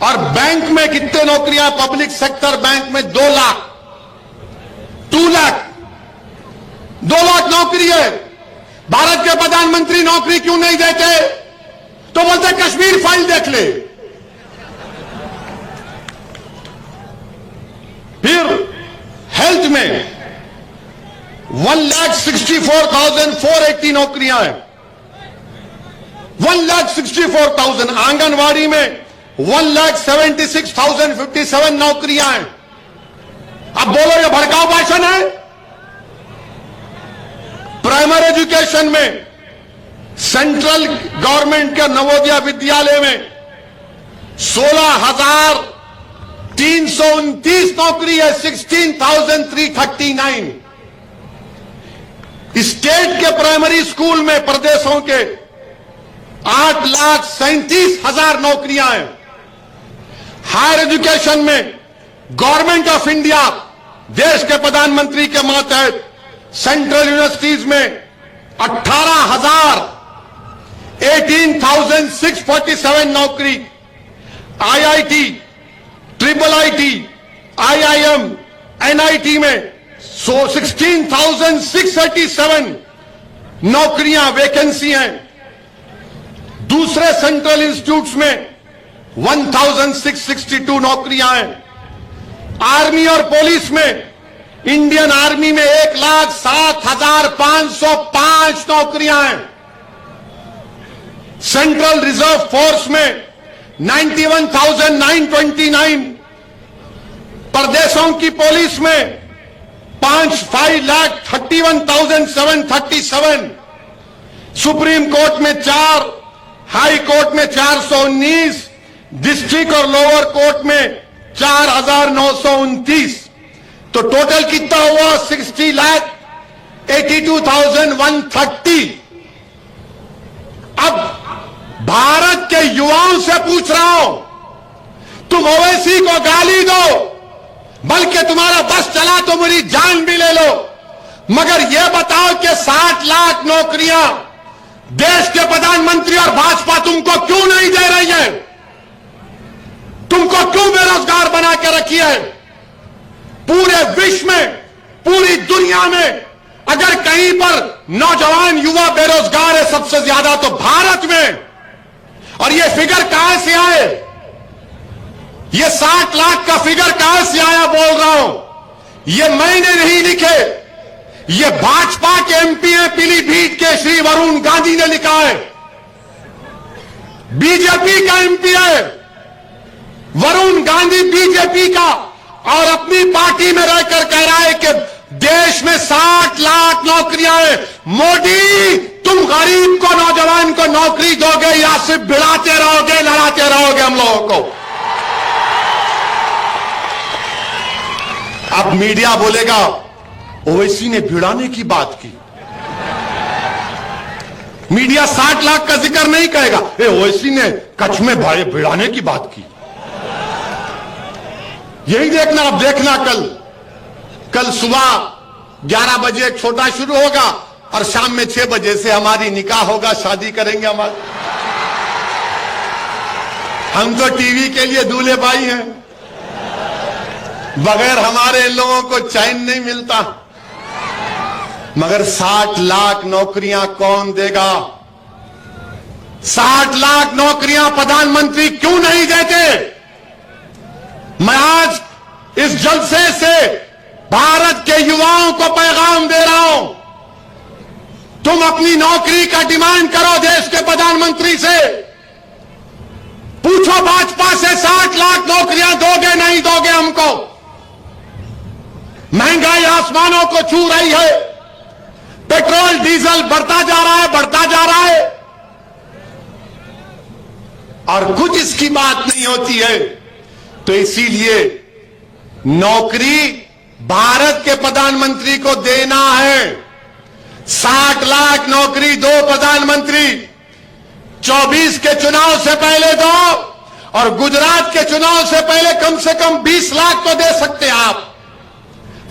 Speaker 2: और बैंक में कितने नौकरियां? पब्लिक सेक्टर बैंक में 2 लाख, 2 लाख नौकरी है। भारत के प्रधानमंत्री नौकरी क्यों नहीं देते? तो बोलते कश्मीर फाइल देख ले। फिर हेल्थ में 1,64,480 नौकरियां हैं। 1,64,000। आंगनवाड़ी में 1,76,057 नौकरियां हैं। अब बोलो ये भड़काऊ भाषण है? प्राइमरी एजुकेशन में सेंट्रल गवर्नमेंट के नवोदय विद्यालय में 16,329 नौकरी है। 16,339। स्टेट के प्राइमरी स्कूल में प्रदेशों के 8,37,000 नौकरियां हैं। हायर एजुकेशन में गवर्नमेंट ऑफ इंडिया, देश के प्रधानमंत्री के मातहत सेंट्रल यूनिवर्सिटीज में 18,647 नौकरी। IIT, triple IT, IIM, NIT में 16,687 नौकरियां, वैकेंसी हैं। दूसरे सेंट्रल इंस्टीट्यूट्स में 1,662 नौकरियां हैं। आर्मी और पुलिस में, इंडियन आर्मी में 1,07,505 नौकरियां हैं। सेंट्रल रिजर्व फोर्स में 91,929। प्रदेशों की पुलिस में 5,31,737। सुप्रीम कोर्ट में 4, हाई कोर्ट में 419, डिस्ट्रिक्ट और लोअर कोर्ट में 4,929। तो टोटल कितना हुआ? 60,82,130। अब भारत के युवाओं से पूछ रहा हूं, तुम ओवैसी को गाली दो, बल्कि तुम्हारा बस चला तो मेरी जान भी ले लो, मगर यह बताओ कि 60 लाख नौकरियां देश के प्रधानमंत्री और भाजपा तुमको क्यों नहीं दे रही है? तुमको क्यों बेरोजगार बना के रखी है? पूरे विश्व में, पूरी दुनिया में अगर कहीं पर नौजवान युवा बेरोजगार है सबसे ज्यादा तो भारत में। और ये फिगर कहां से आए? ये 60 लाख का फिगर कहां से आया बोल रहा हूं। ये मैंने नहीं लिखे, ये भाजपा के एमपी हैं पीलीभीत के श्री वरुण गांधी ने लिखा है। बीजेपी का एमपी है वरुण गांधी, बीजेपी का, और अपनी पार्टी में रहकर कह रहा है कि देश में 60 लाख नौकरियां हैं। मोदी, तुम गरीब को, नौजवान को नौकरी दोगे या सिर्फ भिड़ाते रहोगे, लड़ाते रहोगे हम लोगों को? अब मीडिया बोलेगा ओवैसी ने भिड़ाने की बात की। मीडिया 60 लाख का जिक्र नहीं कहेगा, ओवैसी ने कच्छ में भाई भिड़ाने की बात की। यही देखना, अब देखना कल सुबह 11 बजे एक छोटा शुरू होगा और शाम में 6 बजे से हमारी निकाह होगा, शादी करेंगे हमारे। हम तो टीवी के लिए दूल्हे भाई हैं, बगैर हमारे इन लोगों को चैन नहीं मिलता। मगर 60 लाख नौकरियां कौन देगा? 60 लाख नौकरियां प्रधानमंत्री क्यों नहीं देते? मैं आज इस जलसे से भारत के युवाओं को पैगाम दे रहा हूं, तुम अपनी नौकरी का डिमांड करो देश के प्रधानमंत्री से। पूछो भाजपा से 60 लाख नौकरियां दोगे नहीं दोगे हमको? महंगाई आसमानों को छू रही है, पेट्रोल डीजल बढ़ता जा रहा है, बढ़ता जा रहा है, और कुछ इसकी बात नहीं होती है। तो इसीलिए नौकरी भारत के प्रधानमंत्री को देना है। 60 लाख नौकरी दो प्रधानमंत्री, 24 के चुनाव से पहले दो, और गुजरात के चुनाव से पहले कम से कम 20 लाख तो दे सकते हैं आप,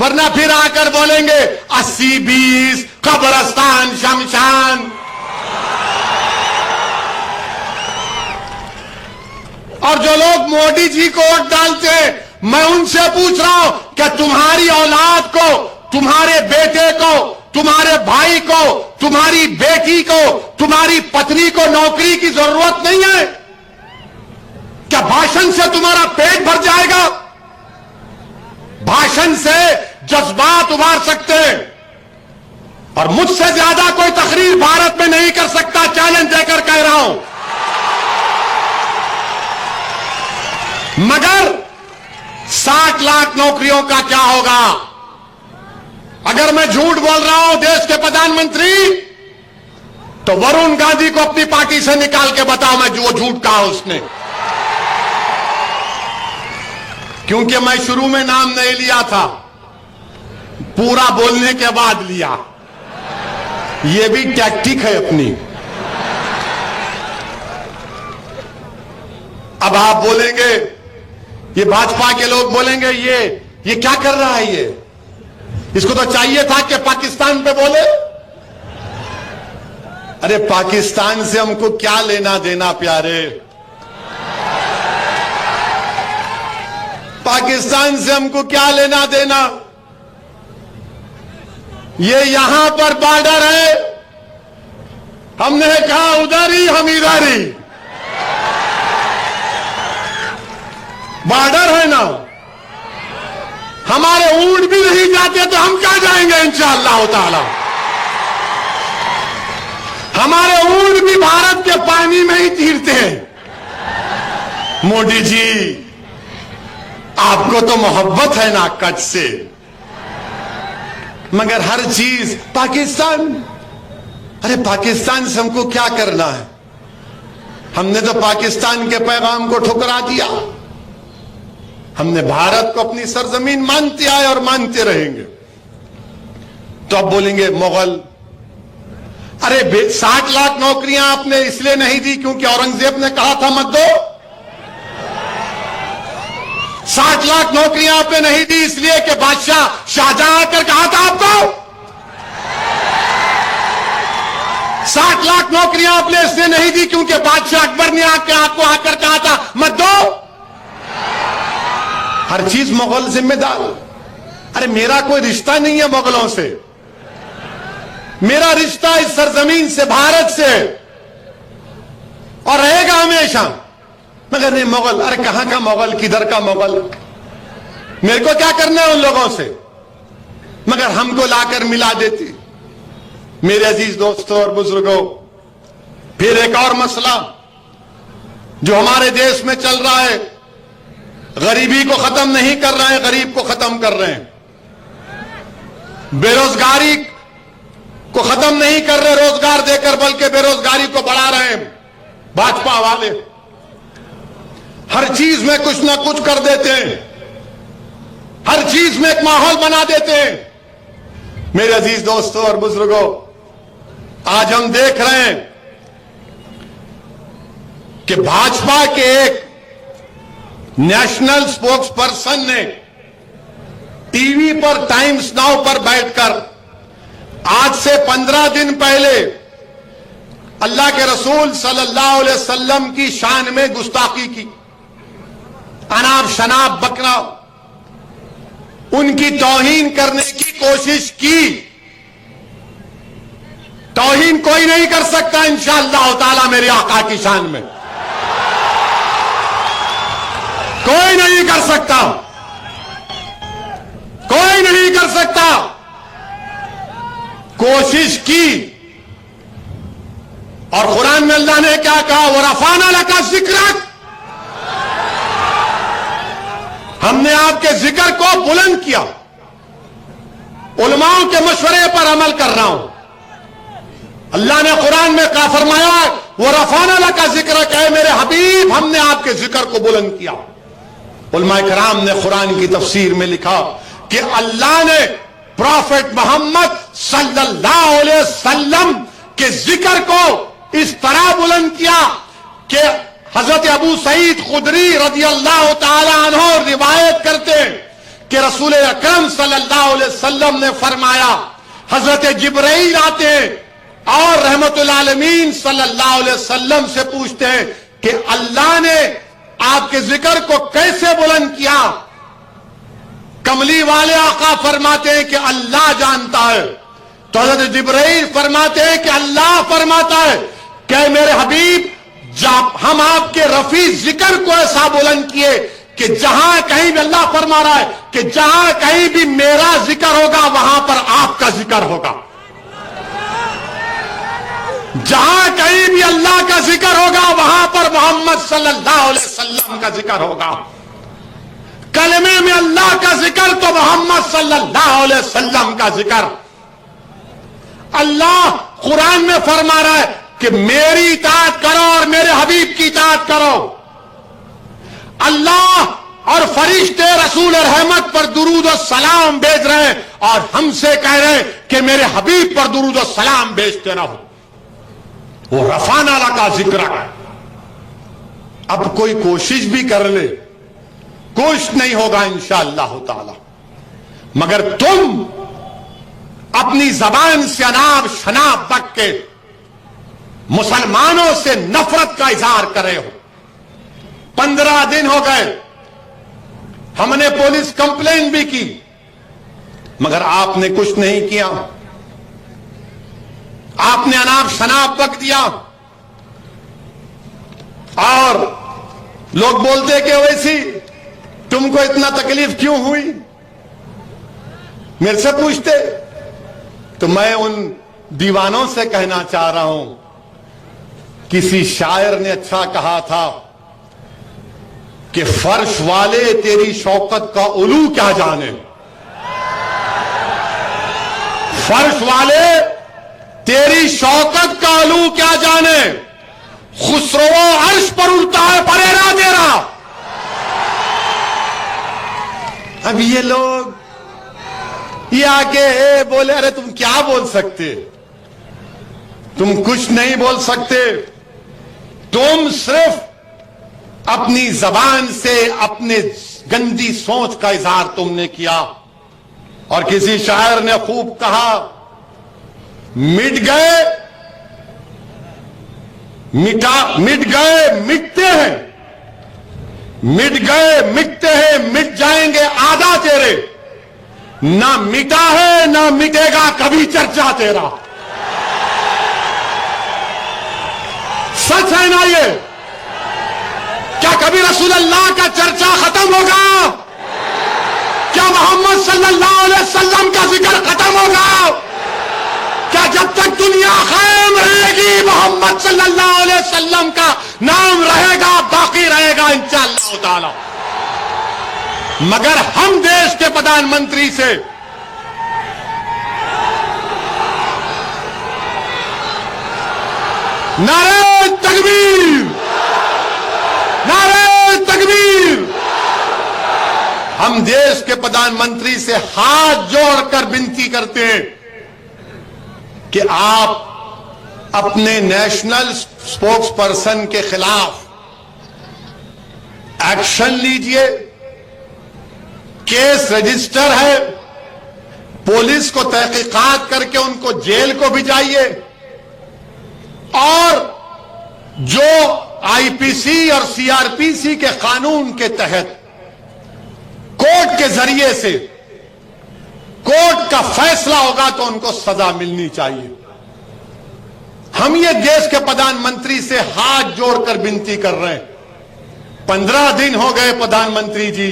Speaker 2: वरना फिर आकर बोलेंगे 80-20 कब्रस्तान शमशान। और जो लोग मोदी जी को वोट डालते हैं, मैं उनसे पूछ रहा हूं कि तुम्हारी औलाद को, तुम्हारे बेटे को, तुम्हारे भाई को, तुम्हारी बेटी को, तुम्हारी पत्नी को नौकरी की जरूरत नहीं है? क्या भाषण से तुम्हारा पेट भर जाएगा? भाषण से जज्बात उभार सकते हैं, और मुझसे ज्यादा कोई तकरीर भारत में नहीं कर सकता, चैलेंज देकर कह रहा हूं। मगर 60 लाख नौकरियों का क्या होगा? अगर मैं झूठ बोल रहा हूं देश के प्रधानमंत्री, तो वरुण गांधी को अपनी पार्टी से निकाल के बताओ मैं जो झूठ कहा उसने। क्योंकि मैं शुरू में नाम नहीं लिया था, पूरा बोलने के बाद लिया। यह भी टैक्टिक है अपनी। अब आप बोलेंगे, ये भाजपा के लोग बोलेंगे ये क्या कर रहा है? ये इसको तो चाहिए था कि पाकिस्तान पे बोले। अरे पाकिस्तान से हमको क्या लेना देना प्यारे? पाकिस्तान से हमको क्या लेना देना? ये यहां पर बॉर्डर है, हमने कहा उधर ही हम इधर ही। बॉर्डर है ना, हमारे ऊंट भी नहीं जाते तो हम क्या जाएंगे इंशाअल्लाह ताला। हमारे ऊंट भी भारत के पानी में ही तीरते हैं। मोदी जी, आपको तो मोहब्बत है ना कच्छ से, मगर हर चीज पाकिस्तान। अरे पाकिस्तान से हमको क्या करना है? हमने तो पाकिस्तान के पैगाम को ठुकरा दिया। हमने भारत को अपनी सरजमीन मानते आए और मानते रहेंगे। तो अब बोलेंगे मुगल। अरे 60 लाख नौकरियां आपने इसलिए नहीं दी क्योंकि औरंगजेब ने कहा था मत दो। 60 लाख नौकरियां आपने नहीं दी इसलिए कि बादशाह शाहजहां आकर कहा था आपको। 60 लाख नौकरियां आपने इसलिए नहीं दी क्योंकि बादशाह अकबर ने आपको आकर कहा था मत दो।
Speaker 1: हर चीज मुगल जिम्मेदार। अरे मेरा कोई रिश्ता नहीं है मुगलों से, मेरा रिश्ता इस सरजमीन से, भारत से, और रहेगा हमेशा। मगर नहीं मुगल, अरे कहां का मुगल, किधर का मुगल, मेरे को क्या करना है उन लोगों से, मगर हमको लाकर मिला देती। मेरे अजीज दोस्तों और बुजुर्गों, फिर एक और मसला जो हमारे देश में चल रहा है, गरीबी को खत्म नहीं कर रहे हैं, गरीब को खत्म कर रहे हैं। बेरोजगारी को खत्म नहीं कर रहे रोजगार देकर, बल्कि बेरोजगारी को बढ़ा रहे हैं भाजपा वाले। हर चीज में कुछ ना कुछ कर देते हैं, हर चीज में एक माहौल बना देते हैं। मेरे अजीज दोस्तों और बुजुर्गों, आज हम देख रहे हैं कि भाजपा के एक नेशनल स्पोक्स पर्सन ने टीवी पर, टाइम्स नाउ पर बैठकर आज से 15 दिन पहले अल्लाह के रसूल सल्लल्लाहु अलैहि वसल्लम की शान में गुस्ताखी की, अनाप शनाप बकरा, उनकी तौहीन करने की कोशिश की। तौहीन कोई नहीं कर सकता इंशाअल्लाह ताला मेरे आका की शान में, कोई नहीं कर सकता, कोई नहीं कर सकता। कोशिश की, और कुरान में अल्लाह ने क्या कहा, वो रफाना लका जिक्रक, हमने आपके जिक्र को बुलंद किया। उलमाओं के मशवरे पर अमल कर रहा हूं। अल्लाह ने कुरान में क्या फरमाया, वो रफाना लका जिक्र, कहे मेरे हबीब हमने आपके जिक्र को बुलंद किया। उलमाए कराम ने कुरान की तफसीर में लिखा कि अल्लाह ने प्रॉफेट मोहम्मद सल्लल्लाहु अलैहि वसल्लम के जिक्र को इस तरह बुलंद किया कि हजरत अबू सईद खुदरी रज़ी अल्लाह ताला अन्हु रिवायत करते हैं कि रसूल अकरम सल्लल्लाहु अलैहि वसल्लम ने फरमाया, हजरत जिब्राइल आते हैं और रहमतुल आलमीन सल्लल्लाहु अलैहि वसल्लम से पूछते हैं कि अल्लाह ने आपके जिक्र को कैसे बुलंद किया। कमली वाले आका फरमाते हैं कि अल्लाह जानता है। तो हजरत जिब्राइल फरमाते हैं कि अल्लाह फरमाता है कि मेरे हबीब, जब हम आपके रफी जिक्र को ऐसा बुलंद किए कि जहां कहीं भी, अल्लाह फरमा रहा है कि जहां कहीं भी मेरा जिक्र होगा वहां पर आपका जिक्र होगा। जहां कहीं भी अल्लाह का जिक्र होगा वहां पर मोहम्मद सल्लल्लाहु अलैहि वसल्लम का जिक्र होगा। कलमे में अल्लाह का जिक्र तो मोहम्मद सल्लल्लाहु अलैहि वसल्लम का जिक्र। अल्लाह कुरान में फरमा रहा है कि मेरी इताअत करो और मेरे हबीब की इताअत करो। अल्लाह और फरिश्ते रसूल रहमत पर दुरूद और सलाम भेज रहे हैं और हमसे कह रहे हैं कि मेरे हबीब पर दुरूद और सलाम भेजते रहो। वो रफाना का जिक्र है। अब कोई कोशिश भी कर ले, कुछ नहीं होगा इंशाअल्लाह ताला। मगर तुम अपनी जबान से अनाप शनाप बक के मुसलमानों से नफरत का इजहार कर रहे हो। 15 दिन हो गए, हमने पुलिस कंप्लेन भी की, मगर आपने कुछ नहीं किया। आपने अनाप शनाप बक दिया और लोग बोलते कि वैसी तुमको इतना तकलीफ क्यों हुई, मेरे से पूछते। तो मैं उन दीवानों से कहना चाह रहा हूं, किसी शायर ने अच्छा कहा था कि फर्श वाले तेरी शौकत का उलू क्या जाने। फर्श वाले तेरी शौकत का उलू क्या जाने। खुसरो अर्श पर उड़ता है परेरा तेरा। अब ये लोग ये आके बोले, अरे तुम क्या बोल सकते, तुम कुछ नहीं बोल सकते। तुम सिर्फ अपनी जबान से अपने गंदी सोच का इजहार तुमने किया। और किसी शायर ने खूब कहा, मिट गए मिटते हैं,
Speaker 2: मिट गए, मिटते हैं, मिट जाएंगे आधा तेरे, ना मिटा है ना मिटेगा कभी चर्चा तेरा। सच है ना ये? क्या कभी रसूल अल्लाह का चर्चा खत्म होगा? क्या मोहम्मद सल्लल्लाहु अलैहि वसल्लम का जिक्र खत्म होगा? क्या जब तक दुनिया कायम रहेगी मोहम्मद सल्लल्लाहु अलैहि वसल्लम का नाम रहेगा, बाकी रहेगा इंशाअल्लाह ताला। मगर हम देश के प्रधानमंत्री से नारे तकबीर, नारे तकबीर, हम देश के प्रधानमंत्री से हाथ जोड़कर विनती करते हैं कि आप अपने नेशनल स्पोक्स पर्सन के खिलाफ एक्शन लीजिए। केस रजिस्टर है, पुलिस को तहकीकात करके उनको जेल को भिजाइए और जो आईपीसी और सीआरपीसी के कानून के तहत कोर्ट के जरिए से कोर्ट का फैसला होगा तो उनको सजा मिलनी चाहिए। हम ये देश के प्रधानमंत्री से हाथ जोड़कर विनती कर रहे हैं। 15 दिन हो गए प्रधानमंत्री जी,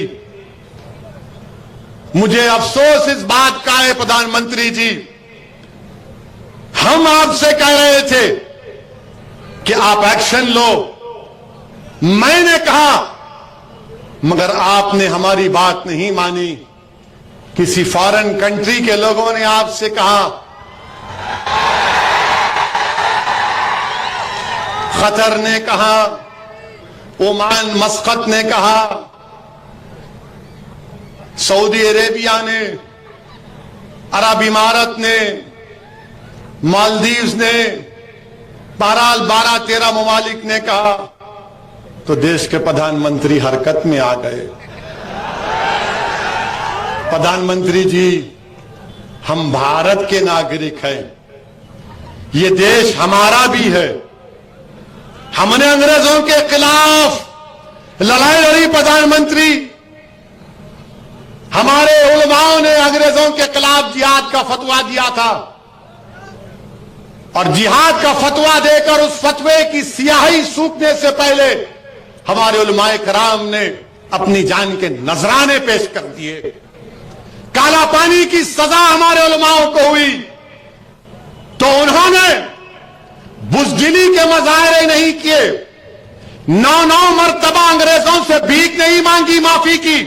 Speaker 2: मुझे अफसोस इस बात का है प्रधानमंत्री जी, हम आपसे कह रहे थे कि आप एक्शन लो, मैंने कहा, मगर आपने हमारी बात नहीं मानी। किसी फॉरेन कंट्री के लोगों ने आपसे कहा, कतर ने कहा, ओमान मस्कत ने कहा, सऊदी अरेबिया ने, अरब इमारत ने, मालदीव्स ने, बहरहाल 12-13 ममालिक ने कहा, तो देश के प्रधानमंत्री हरकत में आ गए। प्रधानमंत्री जी, हम भारत के नागरिक हैं, ये देश हमारा भी है। हमने अंग्रेजों के खिलाफ लड़ाई लड़ी प्रधानमंत्री, हमारे उलमाओं ने अंग्रेजों के खिलाफ जिहाद का फतवा दिया था और जिहाद का फतवा देकर उस फतवे की स्याही सूखने से पहले हमारे उलमाए कराम ने अपनी जान के नजराने पेश कर दिए। काला पानी की सजा हमारे उलमाओं को हुई तो उन्होंने बुज़दिली के मजाहरे नहीं किए, 9 मरतबा अंग्रेजों से भीख नहीं मांगी माफी की,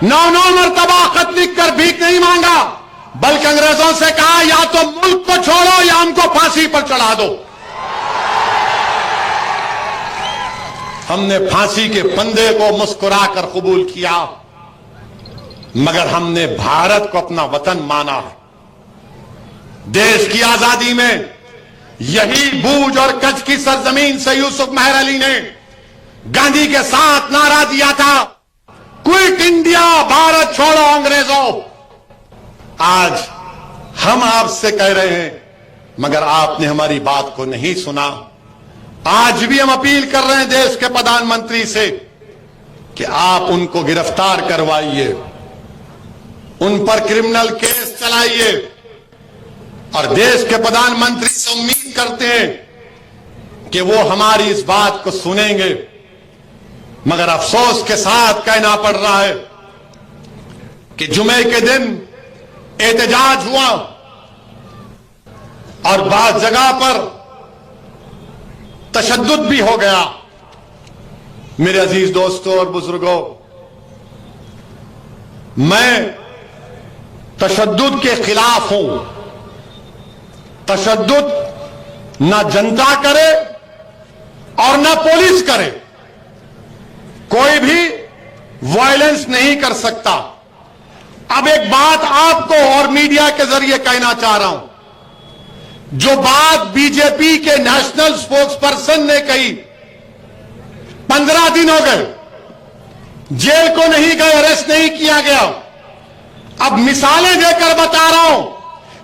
Speaker 2: 9 मरतबा खत लिख कर भीख नहीं मांगा, बल्कि अंग्रेजों से कहा या तो मुल्क को छोड़ो या हमको फांसी पर चढ़ा दो। हमने फांसी के फंदे को मुस्कुराकर कबूल किया, मगर हमने भारत को अपना वतन माना है। देश की आजादी में यही भूज और कच्छ की सरजमीन से यूसुफ मेहर अली ने गांधी के साथ नारा दिया था, क्विट इंडिया, भारत छोड़ो अंग्रेजों। आज हम आपसे कह रहे हैं, मगर आपने हमारी बात को नहीं सुना। आज भी हम अपील कर रहे हैं देश के प्रधानमंत्री से कि आप उनको गिरफ्तार करवाइए, उन पर क्रिमिनल केस चलाइए और देश के प्रधानमंत्री से उम्मीद करते हैं कि वो हमारी इस बात को सुनेंगे। मगर अफसोस के साथ कहना पड़ रहा है कि जुमे के दिन एहतजाज हुआ और बाज़ जगह पर तशद्दुद भी हो गया। मेरे अजीज दोस्तों और बुजुर्गों, मैं तशद्दुद के खिलाफ हूं। तशद्दुद ना जनता करे और ना पुलिस करे, कोई भी वायलेंस नहीं कर सकता। अब एक बात आपको और मीडिया के जरिए कहना चाह रहा हूं, जो बात बीजेपी के नेशनल स्पोक्स पर्सन ने कही, 15 दिन हो गए, जेल को नहीं गए, अरेस्ट नहीं किया गया। अब मिसालें देकर बता रहा हूं,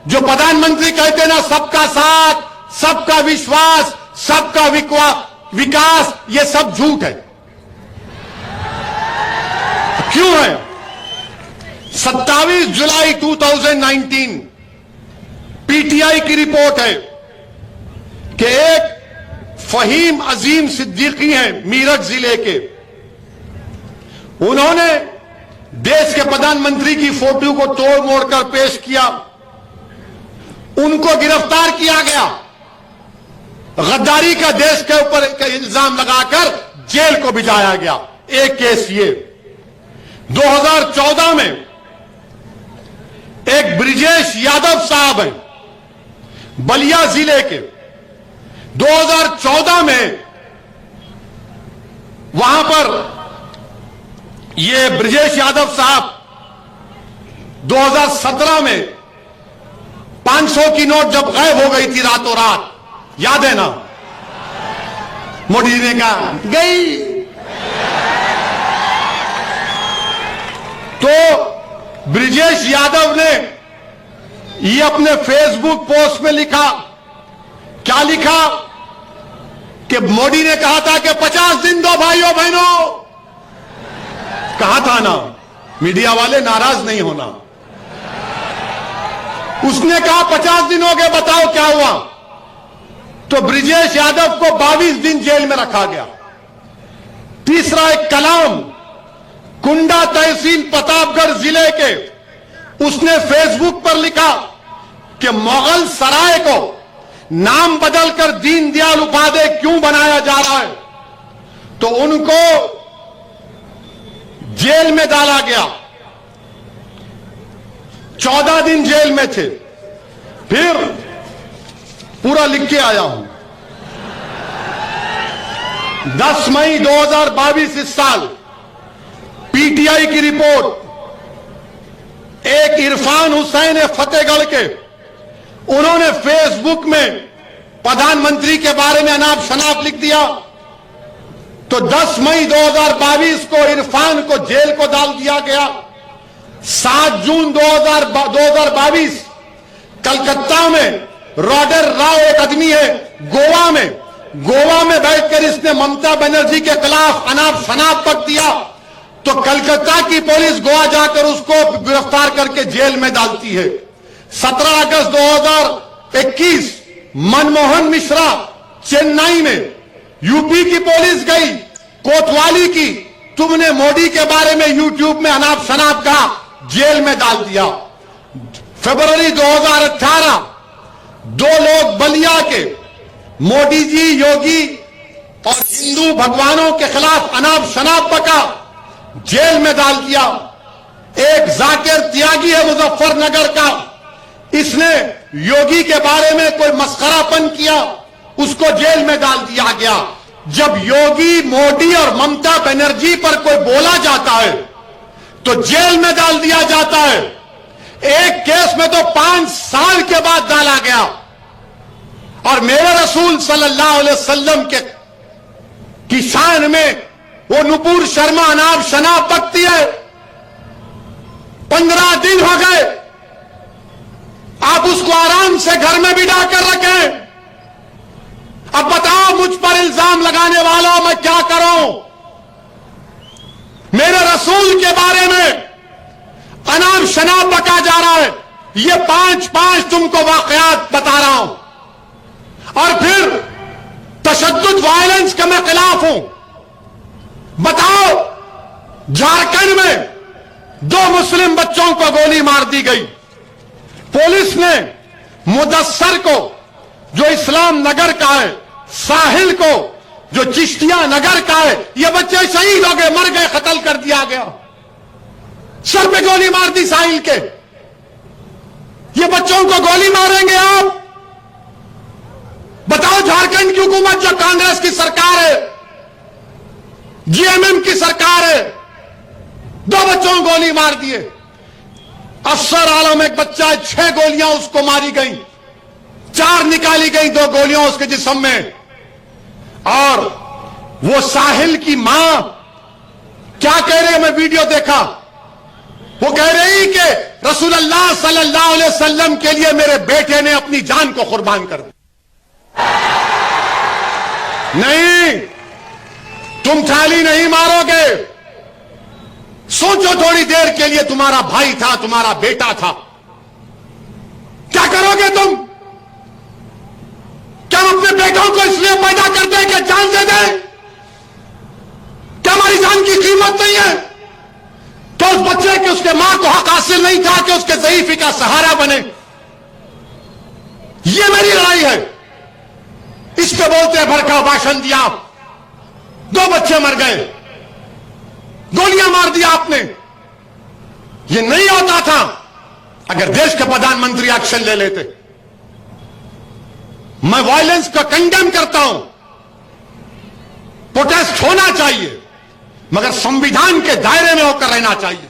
Speaker 2: जो प्रधानमंत्री कहते ना सबका साथ, सबका विश्वास, सबका विकास, ये सब झूठ है। यूं है, 27 जुलाई 2019 पीटीआई की रिपोर्ट है कि एक फहीम अजीम सिद्दीकी हैं मीरठ जिले के, उन्होंने देश के प्रधानमंत्री की फोटो को तोड़ मोड़ कर पेश किया, उनको गिरफ्तार किया गया, गद्दारी का देश के ऊपर इल्जाम लगाकर जेल को भिजाया गया। एक केस ये 2014 में एक ब्रिजेश यादव साहब हैं बलिया जिले के, 2014 में वहां पर ये ब्रिजेश यादव साहब 2017 में 500 की नोट जब गायब हो गई थी रातों रात, याद है ना, मोदी जी ने कहा गई, तो ब्रिजेश यादव ने ये अपने फेसबुक पोस्ट में लिखा, क्या लिखा कि मोदी ने कहा था कि 50 दिन दो भाइयों बहनों, कहा था ना, मीडिया वाले नाराज नहीं होना, उसने कहा 50 दिन हो गए, बताओ क्या हुआ, तो ब्रिजेश यादव को 22 दिन जेल में रखा गया। तीसरा एक कलाम कुंडा तहसील प्रतापगढ़ जिले के, उसने फेसबुक पर लिखा कि मुगल सराय को नाम बदलकर दीनदयाल उपाध्याय क्यों बनाया जा रहा है, तो उनको जेल में डाला गया, 14 दिन जेल में थे। फिर पूरा लिख के आया हूं, 10 मई 2022 इस साल पीटीआई की रिपोर्ट, एक इरफान हुसैन है फतेहगढ़ के, उन्होंने फेसबुक में प्रधानमंत्री के बारे में अनाप शनाप लिख दिया, तो 10 मई 2022 को इरफान को जेल को डाल दिया गया। 7 जून 2022 कलकत्ता में रॉडर राव एक आदमी है गोवा में बैठकर इसने ममता बनर्जी के खिलाफ अनाप शनाप बक दिया, तो कलकत्ता की पुलिस गोवा जाकर उसको गिरफ्तार करके जेल में डालती है। 17 अगस्त 2021 मनमोहन मिश्रा चेन्नई में, यूपी की पुलिस गई कोतवाली की, तुमने मोदी के बारे में यूट्यूब में अनाप शनाप कहा, जेल में डाल दिया। फरवरी 2018 2 लोग बलिया के, मोदी जी योगी और हिंदू भगवानों के खिलाफ अनाप शनाप बका, जेल में डाल दिया। एक जाकिर त्यागी है मुजफ्फरनगर का, इसने योगी के बारे में कोई मस्खरापन किया, उसको जेल में डाल दिया गया। जब योगी, मोदी और ममता बनर्जी पर कोई बोला जाता है तो जेल में डाल दिया जाता है। एक केस में तो 5 साल के बाद डाला गया, और मेरे रसूल सल्लल्लाहु अलैहि वसल्लम के की शान में वो नुपुर शर्मा अनाप शनाप बकती है। 15 दिन हो गए, आप उसको आराम से घर में बिठा कर रखें। अब बताओ मुझ पर इल्जाम लगाने वालों, मैं क्या करूं? मेरे रसूल के बारे में अनाप शनाप बका जा रहा है। ये 5 तुमको वाकयात बता रहा हूं, और फिर तशद्दुद वायलेंस के मैं खिलाफ हूं। बताओ, झारखंड में 2 मुस्लिम बच्चों को गोली मार दी गई, पुलिस ने मुदस्सर को जो इस्लाम नगर का है, साहिल को जो चिश्तिया नगर का है, ये बच्चे शहीद हो गए, मर गए, कत्ल कर दिया गया। सर पे गोली मार दी साहिल के। ये बच्चों को गोली मारेंगे आप? बताओ, झारखंड की हुकूमत जो कांग्रेस की सरकार है, जीएमएम की सरकार है, 2 बच्चों को गोली मार दिए। अफसर आलम एक बच्चा है, 6 गोलियां उसको मारी गई, 4 निकाली गई, 2 गोलियां उसके जिस्म में। और वो साहिल की मां क्या कह रही है, मैं वीडियो देखा, वो कह रही कि रसूलुल्लाह सल्लल्लाहु अलैहि वसल्लम के लिए मेरे बेटे ने अपनी जान को कुर्बान कर दी। नहीं, तुम थाली नहीं मारोगे,
Speaker 1: सोचो थोड़ी देर के लिए, तुम्हारा भाई था, तुम्हारा बेटा था, क्या करोगे तुम? क्या हम अपने बेटों को इसलिए पैदा करते हैं कि जान दे दें? क्या हमारी जान की कीमत नहीं है? क्या उस बच्चे के, उसके मां को हक हासिल नहीं था कि उसके ज़ईफ़ी का सहारा बने? ये मेरी लड़ाई है। इस पे बोलते हैं भड़का भाषण दिया, 2 बच्चे मर गए, गोलियां मार दिया आपने। ये नहीं होता था अगर देश के प्रधानमंत्री एक्शन ले लेते। मैं वायलेंस को कंडेम करता हूं, प्रोटेस्ट होना चाहिए, मगर संविधान के दायरे में होकर रहना चाहिए।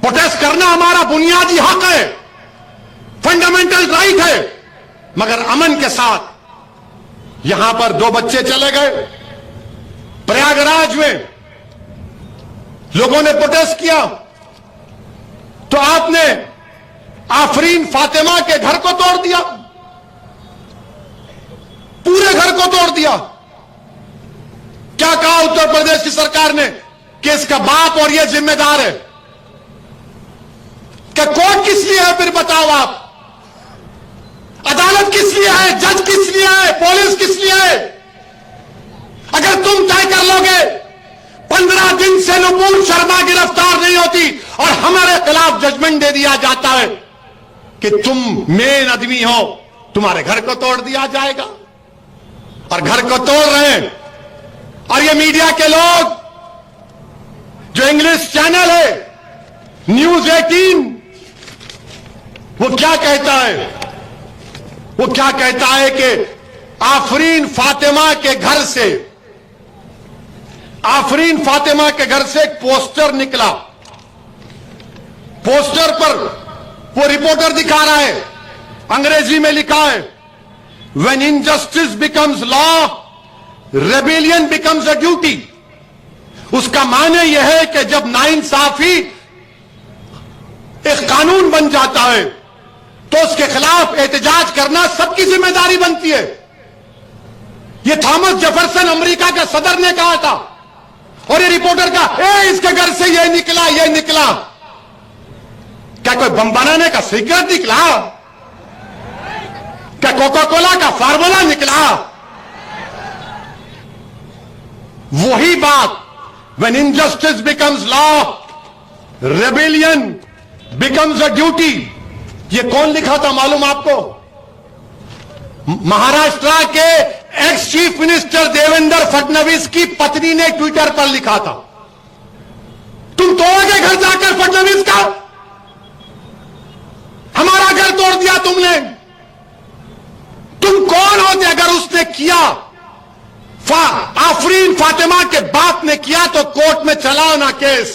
Speaker 1: प्रोटेस्ट करना हमारा बुनियादी हक है, फंडामेंटल राइट है, मगर अमन के साथ। यहां पर 2 बच्चे चले गए, प्रयागराज में लोगों ने प्रोटेस्ट किया तो आपने आफरीन फातिमा के घर को तोड़ दिया, पूरे घर को तोड़ दिया। क्या कहा उत्तर प्रदेश की सरकार ने कि इसका बाप और यह जिम्मेदार है? क्या कोर्ट किस लिए है फिर बताओ आप? अदालत किस लिए है? जज किस लिए है? पुलिस किस लिए है? अगर तुम तय कर लोगे 15 दिन से नुपुर शर्मा गिरफ्तार नहीं होती और हमारे खिलाफ जजमेंट दे दिया जाता है कि तुम मेन आदमी हो, तुम्हारे घर को तोड़ दिया जाएगा। और घर को तोड़ रहे हैं। और ये मीडिया के लोग, जो इंग्लिश चैनल है न्यूज 18, वो क्या कहता है? वो क्या कहता है कि आफरीन फातिमा के घर से, आफरीन फातिमा के घर से एक पोस्टर निकला। पोस्टर पर वो रिपोर्टर दिखा रहा है, अंग्रेजी में लिखा है, when injustice becomes law, rebellion becomes a duty. उसका माने यह है कि जब नाइंसाफी एक कानून बन जाता है तो उसके खिलाफ एहतजाज करना सबकी जिम्मेदारी बनती है। यह थॉमस जेफरसन अमेरिका के सदर ने कहा था। और ये रिपोर्टर का इसके घर से ये निकला, ये निकला। क्या कोई बम बनाने का सीक्रेट निकला? क्या कोका कोला का फार्मूला निकला? वही बात, when injustice becomes law, rebellion becomes a duty. ये कौन लिखा था मालूम आपको? महाराष्ट्र के ex chief minister Devendra Fadnavis की पत्नी ने ट्विटर पर लिखा था। तुम तोड़ोगे घर जाकर फडणवीस का? हमारा घर तोड़ दिया तुमने। तुम कौन होते अगर उसने किया? आफरीन फातिमा के बाप ने किया तो कोर्ट में चलाओ ना केस,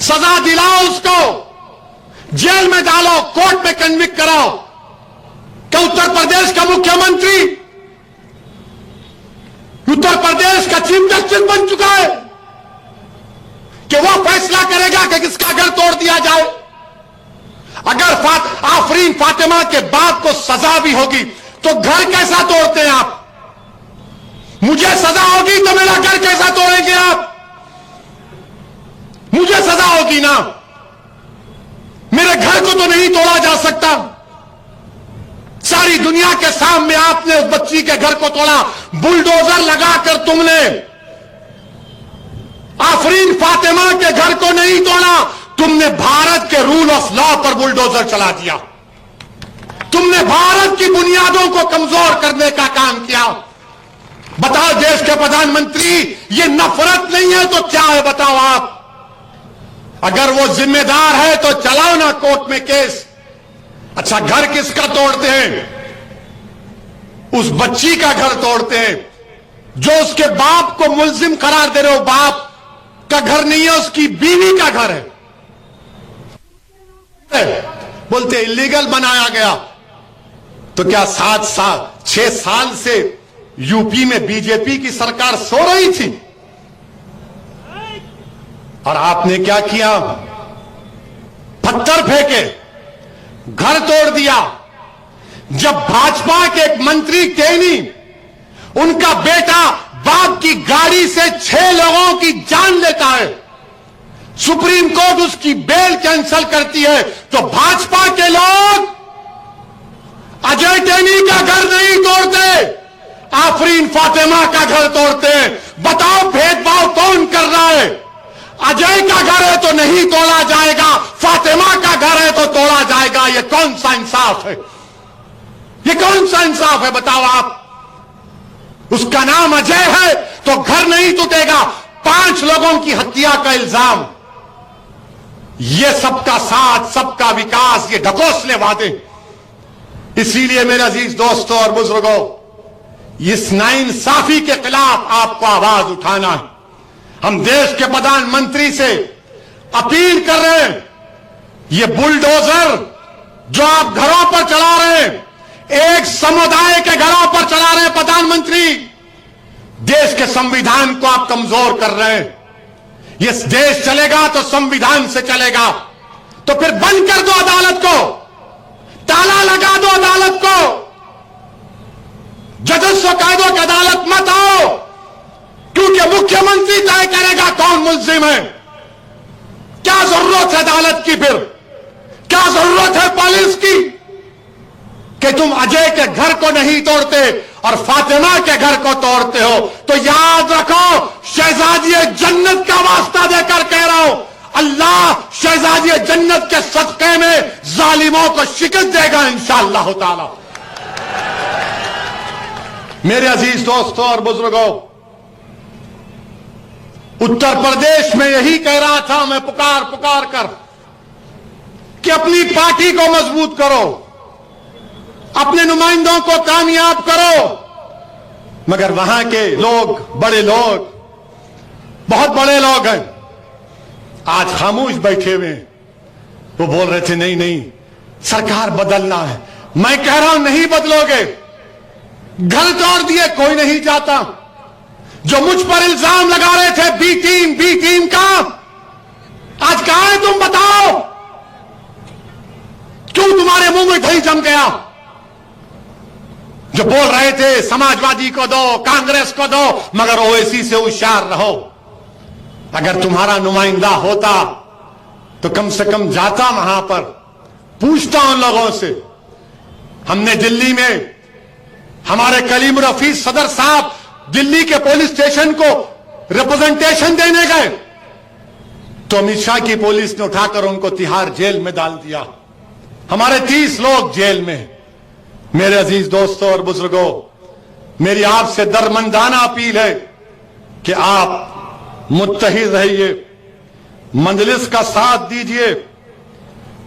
Speaker 1: सजा दिलाओ उसको, जेल में डालो, कोर्ट में कन्विक्ट कराओ। क्या उत्तर प्रदेश का मुख्यमंत्री उत्तर प्रदेश का चीफ जस्टिस बन चुका है कि वो फैसला करेगा कि किसका घर तोड़ दिया जाए? अगर आफरीन फातिमा के बाप को सजा भी होगी तो घर कैसा तोड़ते हैं आप? मुझे सजा होगी तो मेरा घर कैसा तोड़ेंगे आप? मुझे सजा होगी ना, मेरे घर को तो नहीं तोड़ा जा सकता। सारी दुनिया के सामने आपने उस बच्ची के घर को तोड़ा, बुलडोजर लगाकर तुमने। आफरीन फातिमा के घर को नहीं तोड़ा, तुमने भारत के रूल ऑफ लॉ पर बुलडोजर चला दिया। तुमने भारत की बुनियादों को कमजोर करने का काम किया। बताओ देश के प्रधानमंत्री, ये नफरत नहीं है तो क्या है बताओ आप? अगर वो जिम्मेदार है तो चलाओ ना कोर्ट में केस। अच्छा, घर किसका तोड़ते हैं? उस बच्ची का घर तोड़ते हैं जो उसके बाप को मुल्जिम करार दे रहे हो। बाप का घर नहीं है, उसकी बीवी का घर है। बोलते इलीगल बनाया गया। तो क्या 6 साल से यूपी में बीजेपी की सरकार सो रही थी? और आपने क्या किया? पत्थर फेंके, घर तोड़ दिया। जब भाजपा के एक मंत्री टेनी, उनका बेटा बाप की गाड़ी से 6 लोगों की जान लेता है,
Speaker 2: सुप्रीम कोर्ट उसकी बेल कैंसिल करती है, तो भाजपा के लोग अजय टेनी का घर नहीं तोड़ते, आफरीन फातिमा का घर तोड़ते हैं। बताओ भेदभाव कौन कर रहा है? अजय का घर है तो नहीं तोड़ा जाएगा, फातिमा का घर है तो तोड़ा जाएगा। ये कौन सा इंसाफ है? ये कौन सा इंसाफ है बताओ आप? उसका नाम अजय है तो घर नहीं टूटेगा। 5 लोगों की हत्या का इल्जाम, ये सबका साथ, सबका विकास, ये ढकोसले वादे। इसीलिए मेरे अजीज दोस्तों और बुजुर्गों, इस नाइंसाफी के खिलाफ आपको आवाज उठाना है। हम देश के प्रधानमंत्री से अपील कर रहे हैं, ये बुलडोजर जो आप घरों पर चला रहे हैं, एक समुदाय के घरों पर चला रहे हैं प्रधानमंत्री, देश के संविधान को आप कमजोर कर रहे हैं। ये देश चलेगा तो संविधान से चलेगा, तो फिर बंद कर दो अदालत को, ताला लगा दो अदालत को, जजस्व कायदों की अदालत मत आओ, क्योंकि मुख्यमंत्री तय करेगा कौन मुल्जिम है। क्या जरूरत है अदालत की? फिर क्या जरूरत है पुलिस की कि तुम अजय के घर को नहीं तोड़ते और फातिमा के घर को तोड़ते हो? तो याद रखो, शहजादी जन्नत का वास्ता देकर कह रहा हूं, अल्लाह शहजादी जन्नत के सदक़े में जालिमों को शिकस्त देगा इंशाअल्लाह ताला। मेरे अजीज दोस्तों और बुजुर्गों, उत्तर प्रदेश में यही कह रहा था मैं पुकार पुकार कर कि अपनी पार्टी को मजबूत करो, अपने नुमाइंदों को कामयाब करो। मगर वहां के लोग, बड़े लोग, बहुत बड़े लोग हैं, आज खामोश बैठे हुए हैं। वो बोल रहे थे नहीं नहीं सरकार बदलना है। मैं कह रहा हूं नहीं बदलोगे, घर तोड़ दिए कोई नहीं जाता। जो मुझ पर इल्जाम लगा रहे थे बी टीम का, आज कहां है तुम बताओ? क्यों तुम्हारे मुंह में दही जम गया? जो बोल रहे थे समाजवादी को दो, कांग्रेस को दो, मगर ओवैसी से होशियार रहो। अगर तुम्हारा नुमाइंदा होता तो कम से कम जाता वहां पर, पूछता उन लोगों से। हमने दिल्ली में हमारे कलीम रफीक सदर साहब दिल्ली के पुलिस स्टेशन को रिप्रेजेंटेशन देने गए, तो अमित शाह की पुलिस ने उठाकर उनको तिहाड़ जेल में डाल दिया। हमारे 30 लोग जेल में। मेरे अजीज दोस्तों और बुजुर्गों, मेरी आपसे दरमंदाना अपील है कि आप मुत्तहिद रहिए, मंजलिस का साथ दीजिए।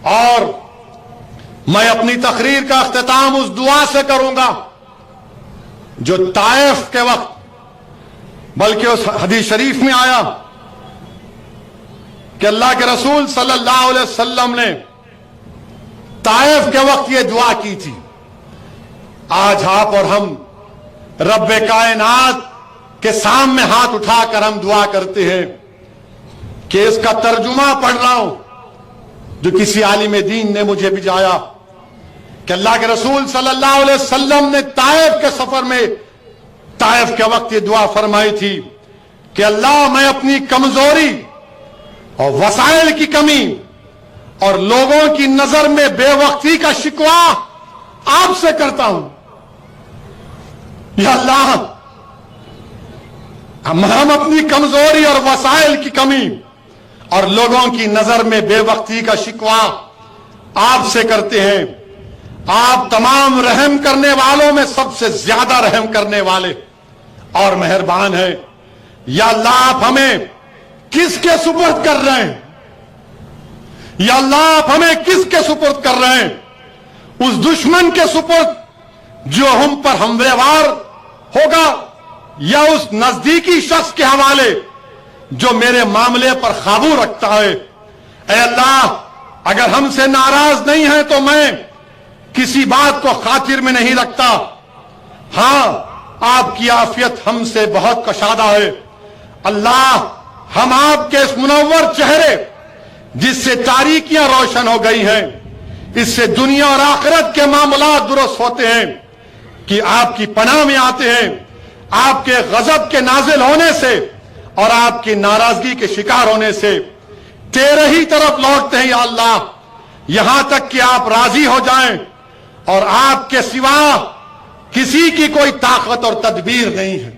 Speaker 2: और मैं अपनी तकरीर का अख्तिताम उस दुआ से करूंगा जो ताइफ के वक्त, बल्कि उस हदीस शरीफ में आया कि अल्लाह के रसूल सल्लल्लाहु अलैहि वसल्लम ने ताइफ के वक्त ये दुआ की थी। आज आप और हम रब्बे कायनात के सामने हाथ उठाकर हम दुआ करते हैं कि इसका तर्जुमा पढ़ रहा हूं जो किसी आलिम दीन ने मुझे भिजाया कि अल्लाह के रसूल सल्लल्लाहु अलैहि वसल्लम ने ताइफ के सफर में, ताइफ के वक्त ये दुआ फरमाई थी कि अल्लाह मैं अपनी कमजोरी और वसाइल की कमी और लोगों की नजर में बेवक्ती का शिकवा आपसे करता हूं। या अल्लाह हम अपनी कमजोरी और वसाइल की कमी और लोगों की नजर में बेवक्ती का शिकवा आपसे करते हैं। आप तमाम रहम करने वालों में सबसे ज्यादा रहम करने वाले और मेहरबान हैं। या अल्लाह आप हमें किसके सुपुर्द कर रहे हैं? या अल्लाह आप हमें किसके सुपुर्द कर रहे हैं? उस दुश्मन के सुपुर्द जो हम पर हमलेवार होगा, या उस नजदीकी शख्स के हवाले जो मेरे मामले पर काबू रखता है? ऐ अल्लाह, अगर हमसे नाराज नहीं है तो मैं किसी बात को खातिर में नहीं रखता। हां, आपकी आफियत हमसे बहुत कशादा है। अल्लाह, हम आपके इस मुनव्वर चेहरे जिससे तारीकियां रोशन हो गई हैं, इससे दुनिया और आखिरत के मामला दुरुस्त होते हैं कि आपकी पनाह में आते हैं। आपके गजब के नाजिल होने से और आपकी नाराजगी के शिकार होने से तेरे ही तरफ लौटते हैं या अल्लाह। यहां तक कि आप राजी हो जाएं और आपके सिवा किसी की कोई ताकत और तदबीर नहीं है,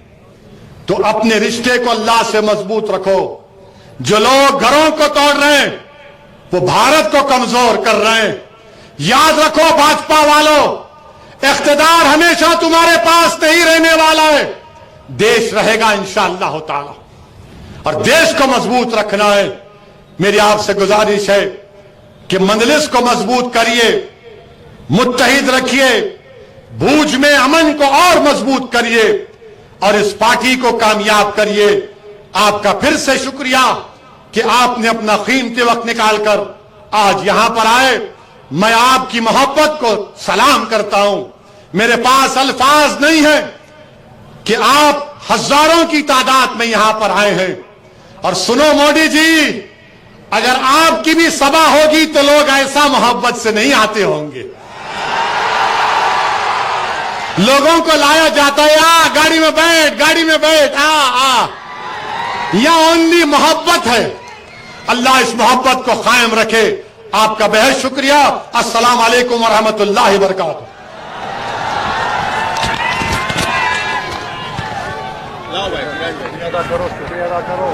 Speaker 2: तो अपने रिश्ते को अल्लाह से मजबूत रखो। जो लोग घरों को तोड़ रहे हैं वो भारत को कमजोर कर रहे हैं। याद रखो भाजपा वालों, इख्तिदार हमेशा तुम्हारे पास नहीं रहने वाला है, देश रहेगा इंशाअल्लाह ताला, और देश को मजबूत रखना है। मेरी आपसे गुजारिश है कि मजलिस को मजबूत करिए, मुत्तहिद रखिए, भूज में अमन को और मजबूत करिए और इस पार्टी को कामयाब करिए। आपका फिर से शुक्रिया कि आपने अपना कीमती वक्त निकालकर आज यहां पर आए। मैं आपकी मोहब्बत को सलाम करता हूं। मेरे पास अल्फाज नहीं है कि आप हजारों की तादाद में यहां पर आए हैं। और सुनो मोदी जी, अगर आपकी भी सभा होगी तो लोग ऐसा मोहब्बत से नहीं आते होंगे। लोगों को लाया जाता है, आ गाड़ी में बैठ, गाड़ी में बैठ, आ यह ओनली मोहब्बत है। अल्लाह इस मोहब्बत को कायम रखे। आपका बेहद शुक्रिया। अस्सलाम वालेकुम व रहमतुल्लाहि व बरकातुहू।
Speaker 3: लाओ भाई, शुक्रिया अदा करो, शुक्रिया अदा करो।